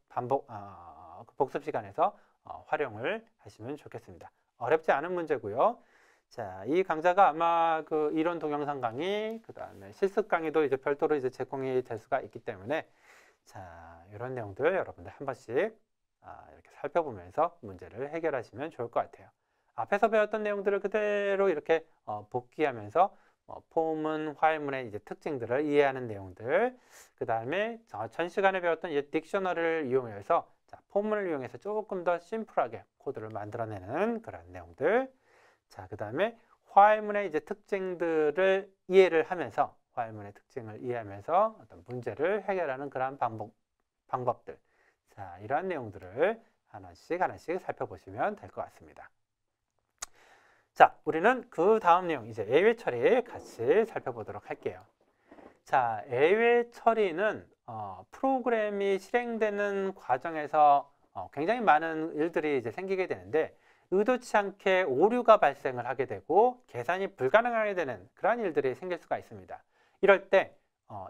복습 시간에서 활용을 하시면 좋겠습니다. 어렵지 않은 문제고요. 자, 이 강좌가 아마 그 이론 동영상 강의, 그 다음에 실습 강의도 이제 별도로 이제 제공이 될 수가 있기 때문에 자, 이런 내용들 여러분들 한 번씩 이렇게 살펴보면서 문제를 해결하시면 좋을 것 같아요. 앞에서 배웠던 내용들을 그대로 이렇게 복귀하면서 포문, 화해문의 이제 특징들을 이해하는 내용들, 그 다음에 전 시간에 배웠던 이제 딕셔너리를 이용해서 자, 포문을 이용해서 조금 더 심플하게 코드를 만들어내는 그런 내용들. 자, 그 다음에 화해문의 이제 특징들을 이해를 하면서 화해문의 특징을 이해하면서 어떤 문제를 해결하는 그런 방법들. 자, 이러한 내용들을 하나씩 살펴보시면 될 것 같습니다. 자, 우리는 그 다음 내용, 이제 예외 처리 같이 살펴보도록 할게요. 자, 예외 처리는 프로그램이 실행되는 과정에서 굉장히 많은 일들이 이제 생기게 되는데 의도치 않게 오류가 발생을 하게 되고 계산이 불가능하게 되는 그런 일들이 생길 수가 있습니다. 이럴 때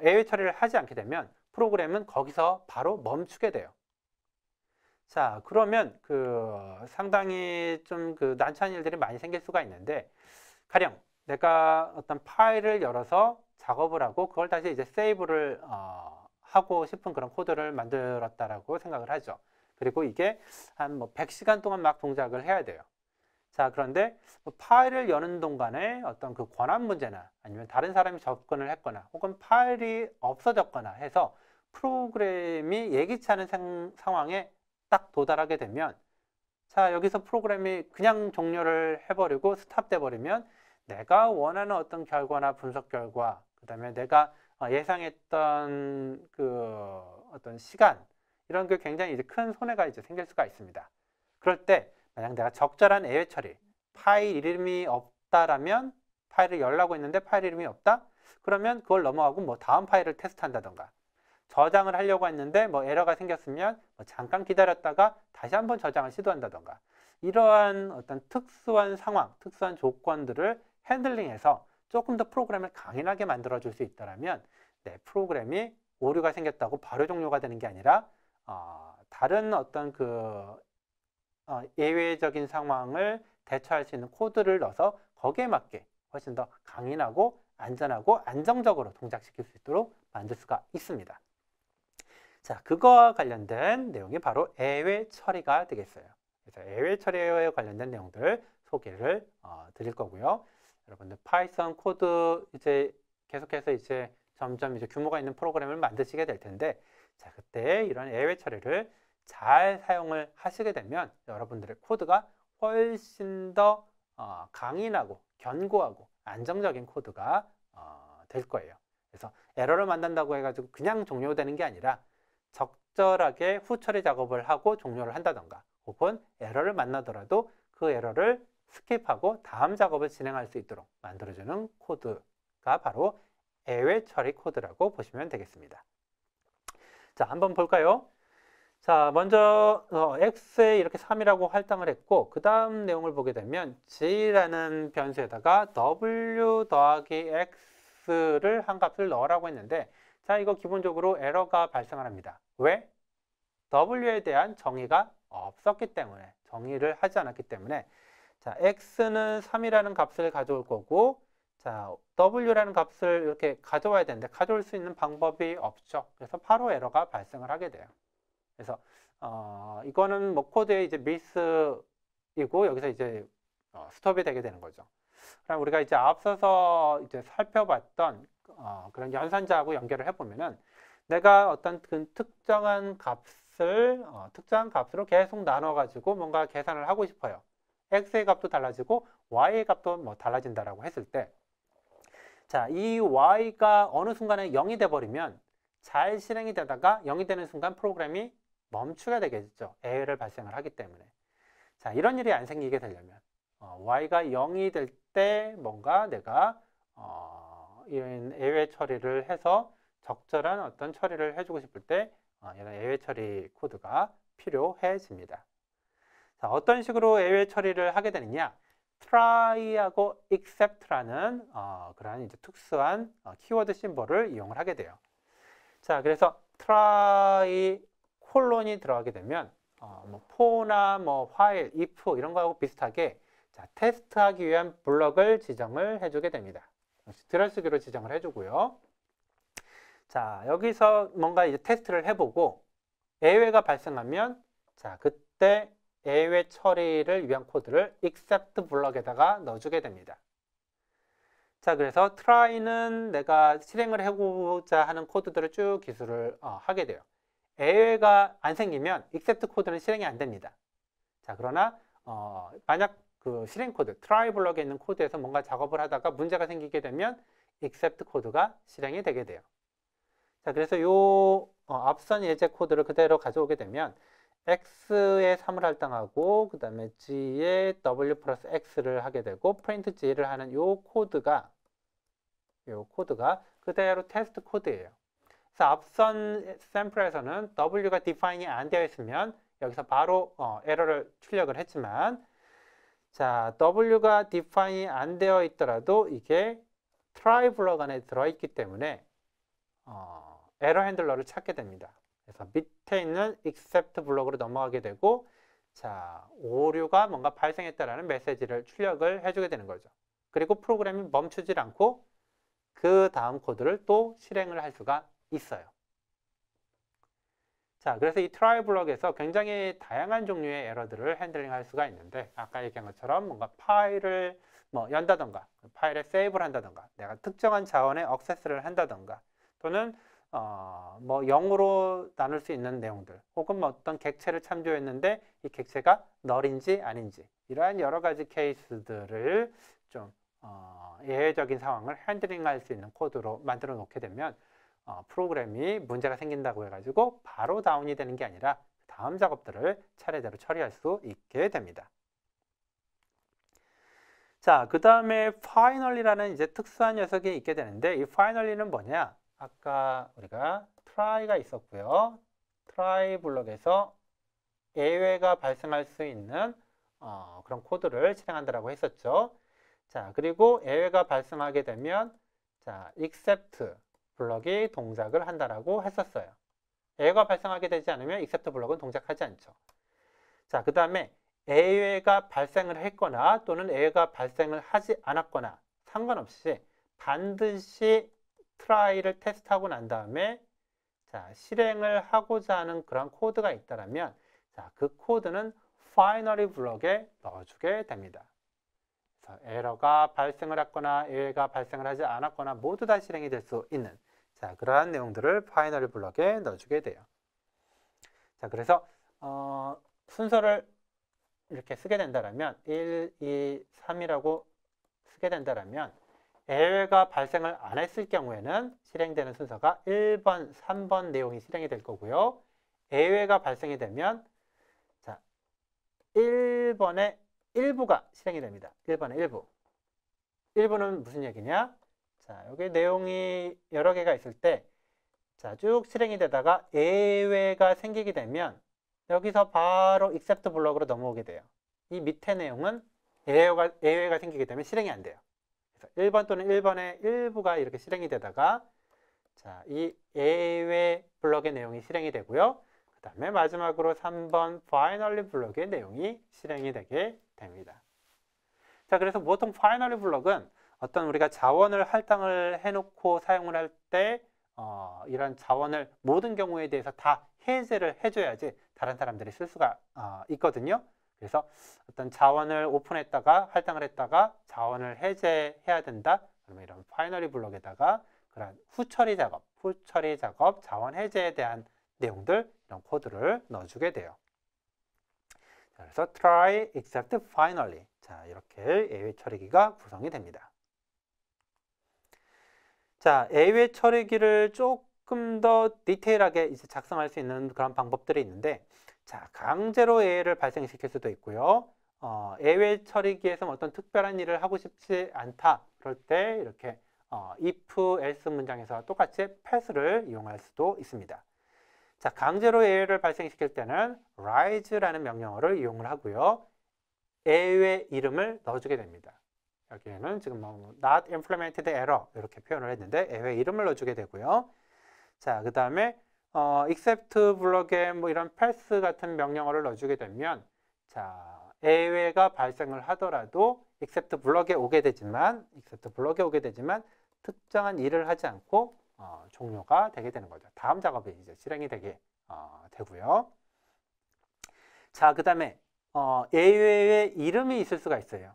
예외 처리를 하지 않게 되면 프로그램은 거기서 바로 멈추게 돼요. 자, 그러면 상당히 좀 난처한 일들이 많이 생길 수가 있는데, 가령 내가 어떤 파일을 열어서 작업을 하고 그걸 다시 이제 세이브를 하고 싶은 그런 코드를 만들었다라고 생각을 하죠. 그리고 이게 한 100시간 동안 막 동작을 해야 돼요. 자, 그런데 파일을 여는 동안에 어떤 그 권한 문제나 아니면 다른 사람이 접근을 했거나 혹은 파일이 없어졌거나 해서 프로그램이 예기치 않은 상황에 딱 도달하게 되면 자, 여기서 프로그램이 그냥 종료를 해버리고 스탑돼 버리면 내가 원하는 어떤 결과나 분석 결과, 그 다음에 내가 예상했던 어떤 시간, 이런 게 굉장히 이제 큰 손해가 이제 생길 수가 있습니다. 그럴 때 만약 내가 적절한 예외 처리, 파일 이름이 없다라면 파일을 열라고 했는데 파일 이름이 없다? 그러면 그걸 넘어가고 다음 파일을 테스트한다던가, 저장을 하려고 했는데 에러가 생겼으면 잠깐 기다렸다가 다시 한번 저장을 시도한다던가, 이러한 어떤 특수한 상황, 특수한 조건들을 핸들링해서 조금 더 프로그램을 강인하게 만들어줄 수 있다면 내 프로그램이 오류가 생겼다고 바로 종료가 되는 게 아니라 다른 어떤 예외적인 상황을 대처할 수 있는 코드를 넣어서 거기에 맞게 훨씬 더 강인하고 안전하고 안정적으로 동작시킬 수 있도록 만들 수가 있습니다. 자, 그거와 관련된 내용이 바로 예외 처리가 되겠어요. 그래서 예외 처리에 관련된 내용들 소개를 드릴 거고요. 여러분들 파이썬 코드 이제 계속해서 이제 점점 이제 규모가 있는 프로그램을 만드시게 될 텐데, 자, 그때 이런 예외 처리를 잘 사용을 하시게 되면 여러분들의 코드가 훨씬 더 강인하고 견고하고 안정적인 코드가 될 거예요. 그래서 에러를 만든다고 해가지고 그냥 종료되는 게 아니라 적절하게 후처리 작업을 하고 종료를 한다던가, 혹은 에러를 만나더라도 그 에러를 스킵하고 다음 작업을 진행할 수 있도록 만들어주는 코드가 바로 예외 처리 코드라고 보시면 되겠습니다. 자, 한번 볼까요? 자, 먼저 x에 이렇게 3이라고 할당을 했고, 그 다음 내용을 보게 되면 g라는 변수에다가 w 더하기 x를 한 값을 넣으라고 했는데, 자, 이거 기본적으로 에러가 발생을 합니다. 왜? w에 대한 정의가 없었기 때문에, 정의를 하지 않았기 때문에, 자, x는 3이라는 값을 가져올 거고, 자, w라는 값을 이렇게 가져와야 되는데 가져올 수 있는 방법이 없죠. 그래서 바로 에러가 발생을 하게 돼요. 그래서 이거는 코드의 이제 미스이고 여기서 이제 스톱이 되게 되는 거죠. 그럼 우리가 이제 앞서서 이제 살펴봤던 그런 연산자하고 연결을 해보면은 내가 어떤 특정한 값으로 계속 나눠가지고 뭔가 계산을 하고 싶어요. x의 값도 달라지고 y의 값도 달라진다라고 했을 때, 자, 이 y가 어느 순간에 0이 돼버리면 잘 실행이 되다가 0이 되는 순간 프로그램이 멈추게 되겠죠. 에러를 발생을 하기 때문에. 자, 이런 일이 안 생기게 되려면 y가 0이 될 때 뭔가 내가 이런 예외 처리를 해서 적절한 어떤 처리를 해주고 싶을 때 이런 예외 처리 코드가 필요해집니다. 자, 어떤 식으로 예외 처리를 하게 되느냐? try하고 except라는 그러한 이제 특수한 키워드 심볼을 이용을 하게 돼요. 자, 그래서 try 콜론이 들어가게 되면 뭐 for나 뭐 while, if 이런 거하고 비슷하게 자, 테스트하기 위한 블럭을 지정을 해주게 됩니다. 들어쓰기로 지정을 해주고요. 자, 여기서 뭔가 이제 테스트를 해보고 예외가 발생하면 자, 그때 예외 처리를 위한 코드를 except 블럭에다가 넣어주게 됩니다. 자, 그래서 try는 내가 실행을 해보자 하는 코드들을 쭉 기술을 하게 돼요. 예외가 안 생기면 except 코드는 실행이 안 됩니다. 자, 그러나 만약 그 실행 코드, try 블럭에 있는 코드에서 뭔가 작업을 하다가 문제가 생기게 되면 except 코드가 실행이 되게 돼요. 자, 그래서 요 앞선 예제 코드를 그대로 가져오게 되면 x에 3을 할당하고 그 다음에 g에 w 플러스 x를 하게 되고 print g를 하는 요 코드가 그대로 테스트 코드예요. 그래서 앞선 샘플에서는 w가 define이 안 되어 있으면 여기서 바로 에러를 출력을 했지만 자, w가 define이 안 되어 있더라도 이게 try 블럭 안에 들어있기 때문에 에러 핸들러를 찾게 됩니다. 그래서 밑에 있는 except 블럭으로 넘어가게 되고 자, 오류가 뭔가 발생했다라는 메시지를 출력을 해주게 되는 거죠. 그리고 프로그램이 멈추질 않고 그 다음 코드를 또 실행을 할 수가 있어요. 자, 그래서 이 try 블럭에서 굉장히 다양한 종류의 에러들을 핸들링 할 수가 있는데 아까 얘기한 것처럼 뭔가 파일을 연다던가 파일에 세이브를 한다던가 내가 특정한 자원에 액세스를 한다던가 또는 뭐 0으로 나눌 수 있는 내용들 혹은 뭐 어떤 객체를 참조했는데 이 객체가 널인지 아닌지 이러한 여러 가지 케이스들을 좀 예외적인 상황을 핸들링할 수 있는 코드로 만들어 놓게 되면 프로그램이 문제가 생긴다고 해가지고 바로 다운이 되는 게 아니라 다음 작업들을 차례대로 처리할 수 있게 됩니다. 자, 그 다음에 finally라는 이제 특수한 녀석이 있게 되는데 이 finally는 뭐냐? 아까 우리가 try가 있었고요. try 블럭에서 예외가 발생할 수 있는 그런 코드를 실행한다라고 했었죠. 자, 그리고 예외가 발생하게 되면 자, except 블럭이 동작을 한다라고 했었어요. 예외가 발생하게 되지 않으면 except 블럭은 동작하지 않죠. 자, 그 다음에 예외가 발생을 했거나 또는 예외가 발생을 하지 않았거나 상관없이 반드시 try를 테스트하고 난 다음에 자, 실행을 하고자 하는 그런 코드가 있다면 자, 그 코드는 finally 블럭에 넣어주게 됩니다. 그래서 에러가 발생을 했거나 예외가 발생을 하지 않았거나 모두 다 실행이 될 수 있는 자, 그러한 내용들을 finally 블럭에 넣어주게 돼요. 자, 그래서 순서를 이렇게 쓰게 된다면 1, 2, 3이라고 쓰게 된다면 예외가 발생을 안 했을 경우에는 실행되는 순서가 1번, 3번 내용이 실행이 될 거고요. 예외가 발생이 되면 자, 1번의 일부가 실행이 됩니다. 1번의 일부. 일부는 무슨 얘기냐? 자, 여기 내용이 여러 개가 있을 때 자, 쭉 실행이 되다가 예외가 생기게 되면 여기서 바로 except 블럭으로 넘어오게 돼요. 이 밑에 내용은 예외가 생기게 되면 실행이 안 돼요. 그래서 1번 또는 1번의 일부가 이렇게 실행이 되다가 자, 이 예외 블럭의 내용이 실행이 되고요. 그 다음에 마지막으로 3번 finally 블럭의 내용이 실행이 되게 됩니다. 자, 그래서 보통 finally 블럭은 어떤 우리가 자원을 할당을 해놓고 사용을 할 때 이런 자원을 모든 경우에 대해서 다 해제를 해줘야지 다른 사람들이 쓸 수가 있거든요. 그래서 어떤 자원을 오픈했다가 할당을 했다가 자원을 해제해야 된다. 그러면 이런 finally 블럭에다가 그런 후처리 작업, 자원 해제에 대한 내용들, 이런 코드를 넣어주게 돼요. 자, 그래서 try, except, finally. 자, 이렇게 예외 처리기가 구성이 됩니다. 자, 예외 처리기를 조금 더 디테일하게 이제 작성할 수 있는 그런 방법들이 있는데, 자, 강제로 예외를 발생시킬 수도 있고요. 예외 처리기에서 어떤 특별한 일을 하고 싶지 않다. 그럴 때 이렇게 if, else 문장에서 똑같이 pass를 이용할 수도 있습니다. 자, 강제로 예외를 발생시킬 때는 rise라는 명령어를 이용을 하고요. 예외 이름을 넣어주게 됩니다. 여기에는 지금 not implemented error 이렇게 표현을 했는데 예외 이름을 넣어주게 되고요. 자, 그 다음에 except 블럭에 뭐 이런 pass 같은 명령어를 넣어주게 되면 자, 예외가 발생을 하더라도 except 블럭에 오게 되지만 특정한 일을 하지 않고 종료가 되게 되는 거죠. 다음 작업이 이제 실행이 되게 되고요. 자, 그 다음에 예외의 이름이 있을 수가 있어요.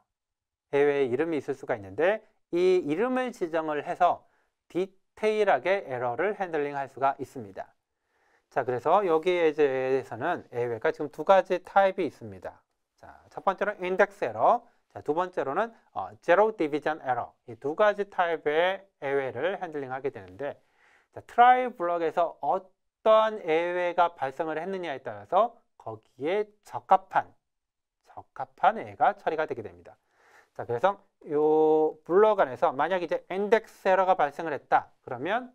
예외의 이름이 있을 수가 있는데 이 이름을 지정을 해서 디테일하게 에러를 핸들링 할 수가 있습니다. 자, 그래서 여기에 대해서는 예외가 지금 두 가지 타입이 있습니다. 자, 첫 번째로는 인덱스 에러, 자, 두 번째로는 제로 디비전 에러. 이 두 가지 타입의 예외를 핸들링하게 되는데, 자, 트라이 블럭에서 어떠한 예외가 발생을 했느냐에 따라서 거기에 적합한 예외가 처리가 되게 됩니다. 자, 그래서 요 블럭 안에서 만약 이제 인덱스 에러가 발생을 했다. 그러면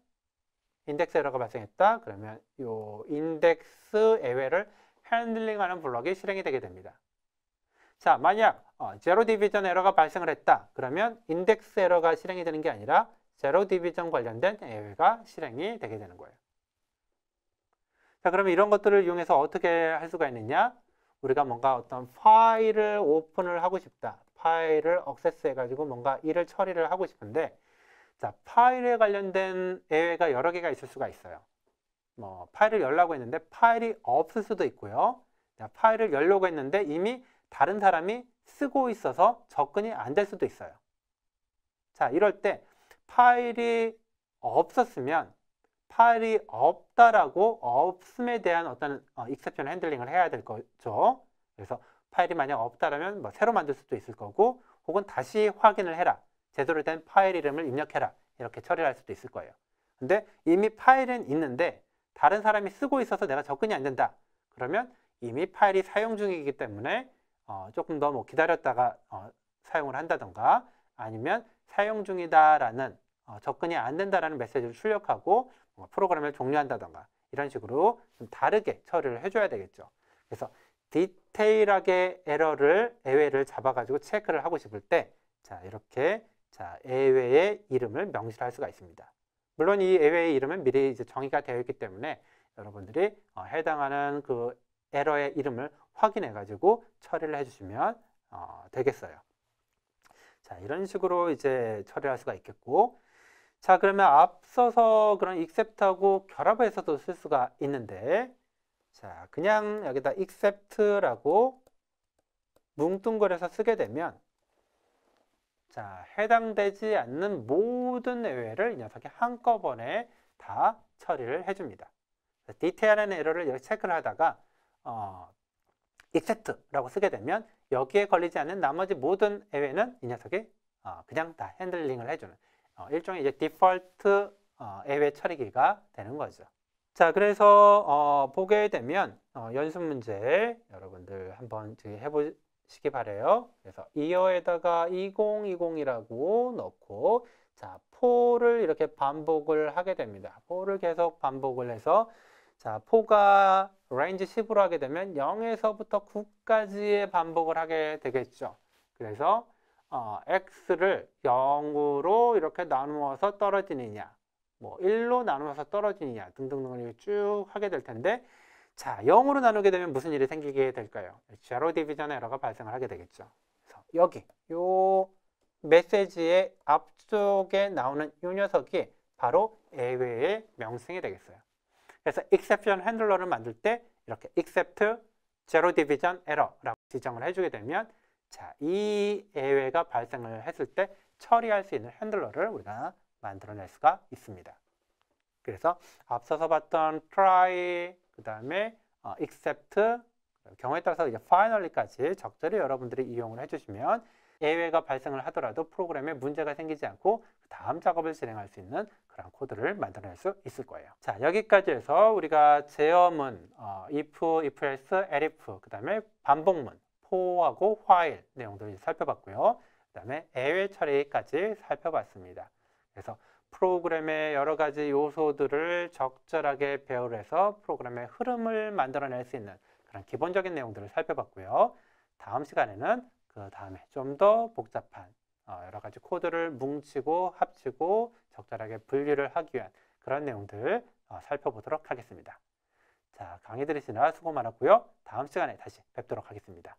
요 인덱스 예외를 핸들링하는 블럭이 실행이 되게 됩니다. 자, 만약 제로 디비전 에러가 발생을 했다. 그러면 인덱스 에러가 실행이 되는 게 아니라 제로 디비전 관련된 예외가 실행이 되게 되는 거예요. 자, 그러면 이런 것들을 이용해서 어떻게 할 수가 있느냐? 우리가 뭔가 어떤 파일을 오픈을 하고 싶다. 파일을 액세스 해가지고 뭔가 일을 처리를 하고 싶은데, 자, 파일에 관련된 예외가 여러 개가 있을 수가 있어요. 뭐 파일을 열라고 했는데 파일이 없을 수도 있고요. 자, 파일을 열려고 했는데 이미 다른 사람이 쓰고 있어서 접근이 안 될 수도 있어요. 자, 이럴 때 파일이 없었으면 파일이 없다라고 없음에 대한 어떤 익셉션 핸들링을 해야 될 거죠. 그래서 파일이 만약 없다라면 뭐 새로 만들 수도 있을 거고, 혹은 다시 확인을 해라. 제대로 된 파일 이름을 입력해라. 이렇게 처리를 할 수도 있을 거예요. 근데 이미 파일은 있는데 다른 사람이 쓰고 있어서 내가 접근이 안 된다. 그러면 이미 파일이 사용 중이기 때문에 조금 더 뭐 기다렸다가 사용을 한다던가, 아니면 사용 중이다라는 접근이 안 된다라는 메시지를 출력하고 프로그램을 종료한다던가, 이런 식으로 좀 다르게 처리를 해줘야 되겠죠. 그래서 디테일하게 예외를 잡아가지고 체크를 하고 싶을 때, 자, 이렇게 예외의 이름을 명시할 수가 있습니다. 물론 이 예외의 이름은 미리 이제 정의가 되어 있기 때문에 여러분들이 해당하는 그 에러의 이름을 확인해가지고 처리를 해주시면 되겠어요. 자, 이런 식으로 이제 처리할 수가 있겠고, 자, 그러면 앞서서 그런 except하고 결합해서도 쓸 수가 있는데, 자, 그냥 여기다 except라고 뭉뚱그려서 쓰게 되면, 자, 해당되지 않는 모든 예외를 이 녀석이 한꺼번에 다 처리를 해줍니다. 디테일한 에러를 이렇게 체크를 하다가 except라고 쓰게 되면 여기에 걸리지 않는 나머지 모든 예외는 이 녀석이 그냥 다 핸들링을 해주는 일종의 이제 디폴트 예외 처리기가 되는 거죠. 자, 그래서 보게 되면 연습 문제 여러분들 한번 해보시기 바래요. 그래서 이어에다가 2020이라고 넣고, 자, for를 이렇게 반복을 하게 됩니다. for를 계속 반복을 해서, 자, for가 range 10으로 하게 되면 0에서부터 9까지의 반복을 하게 되겠죠. 그래서 x를 0으로 이렇게 나누어서 떨어지느냐, 뭐 1로 나누어서 떨어지느냐 등등등을 쭉 하게 될 텐데, 자, 0으로 나누게 되면 무슨 일이 생기게 될까요? 제로 디비전 에러가 발생을 하게 되겠죠. 그래서 여기 요 메시지의 앞쪽에 나오는 이 녀석이 바로 예외의 명칭이 되겠어요. 그래서 exception handler를 만들 때 이렇게 except zero division error라고 지정을 해주게 되면, 자, 이 예외가 발생을 했을 때 처리할 수 있는 핸들러를 우리가 만들어낼 수가 있습니다. 그래서 앞서서 봤던 try, 그 다음에 except, 경우에 따라서 이제 finally까지 적절히 여러분들이 이용을 해주시면 예외가 발생을 하더라도 프로그램에 문제가 생기지 않고 다음 작업을 진행할 수 있는 그런 코드를 만들어낼 수 있을 거예요. 자, 여기까지 해서 우리가 제어문, if, if-else, elif, 그 다음에 반복문, for하고 while 내용들을 살펴봤고요. 그 다음에 예외 처리까지 살펴봤습니다. 그래서 프로그램의 여러 가지 요소들을 적절하게 배열을 해서 프로그램의 흐름을 만들어낼 수 있는 그런 기본적인 내용들을 살펴봤고요. 다음 시간에는 그 다음에 좀 더 복잡한 여러 가지 코드를 뭉치고 합치고 적절하게 분리를 하기 위한 그런 내용들 살펴보도록 하겠습니다. 자, 강의 들으시느라 수고 많았고요. 다음 시간에 다시 뵙도록 하겠습니다.